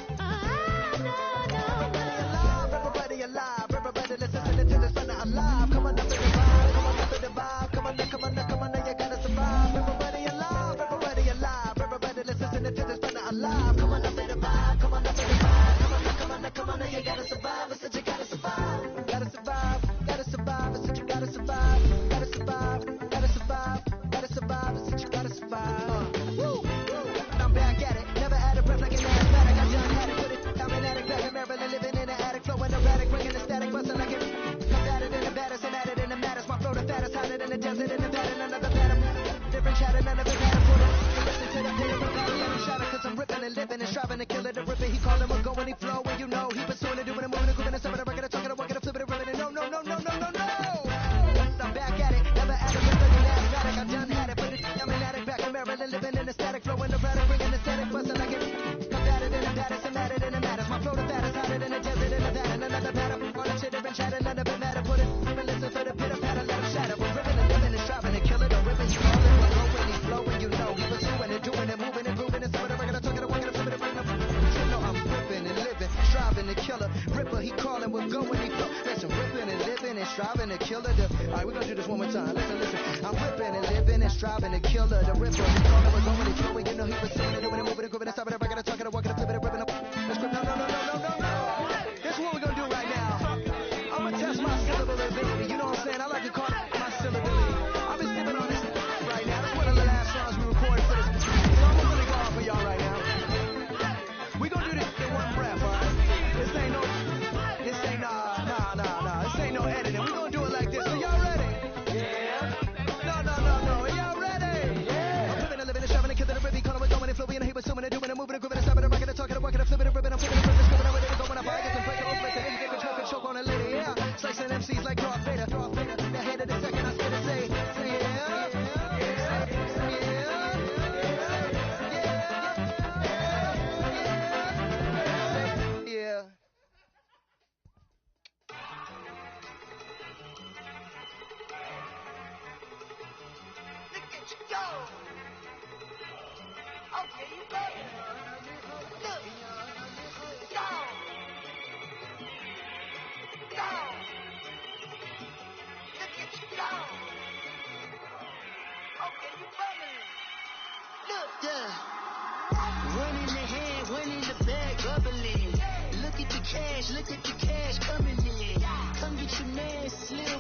Everybody alive, everybody listening to this thunder alive. Come on up to the vibe, come on up to the vibe, come on, now you gotta survive. Everybody alive, everybody listening to this thunder alive. Come on up to the vibe, come on up to the vibe, come on, now you gotta survive. I said you gotta survive, gotta survive, gotta survive. I said you gotta survive, gotta survive, gotta survive, gotta survive. I said you gotta survive. Woo! I'm back at it, never had a breath like an asthmatic. I done had it, put it, I'm an addict, back in Maryland, living in an attic, flowing erratic, bringing the static, busting like it. I'm battered in the baddest and added in the matters. My flow the fattest, hotter than the desert in the batter, none of the batter. Different chatter, none of the batter. Put it, listen to the pain of the valley, let me shout it, cause I'm ripping and living and striving to kill it. The ripping, he callin' what go when he flow, and you know he pursuing it, doing it, moving it, grooving it, stepping it, rocking it, talking it, walking it, flipping it, ripping it. No. I'm back at it, never had a breath like an asthmatic. I done had it, put it, I'm an addict, back in Maryland, living in the static, flowing erratic, bringing the static, busting like it. I'm battered in the baddest and added in the matters. My flow the fattest, hotter than the desert in the batter, none of the batter. All the shit different chatter, none of it matter. Put it, listen for the pitter patter, let him shatter. We're ripping and living and striving to kill it. The ripping, you call it, we're going, he's flowing, you know. He pursuing it, doing it, moving it, grooving it, stepping it, rocking it, talking it, walking it, flipping it, bringing it. You know I'm ripping and living, striving to kill it. Ripper, he calling, we're going, he flow. Listen, ripping and living and striving to kill it. Alright, we're gonna do this one more time. Listen. I'm ripping and living and striving to kill it. The ripper, he calling, we're going, he flowing. You know he pursuing it, doing it, moving it, grooving it, stopping it, rocking it, talking it, walking it, flipping it, ripping it. Let's go. No. This is what we're gonna do right now. I'm gonna test my syllable ability. You know what I'm saying? I like to call it my syllability. I've been sipping on this right now. That's one of the last songs we recorded for this. So I'm gonna go off for y'all right now. We gonna do this in one breath, alright? This ain't no editing. We gonna do it like this. Are y'all ready? Yeah. No. Are y'all ready? Yeah. I'm living and living and striving to kill it. Ripping, calling, we're going and flowing and he pursuing it, doing it, moving it, grooving it, stopping it, rocking it, talking it, walking it, flipping it, ripping it, flipping it, screaming it, ready to go when I fire, get some break it, open it, then you get control, choke on a lady, yeah. Slicing MCs like Darth Vader. The head of the second, I spit and say yeah. Look at you go. Okay, you better. Look. Go. Look at you go. Okay, you better. Look. Yeah. One in the hand, one in the bag, bubbling. Look at the cash coming in. Come get your man, Slim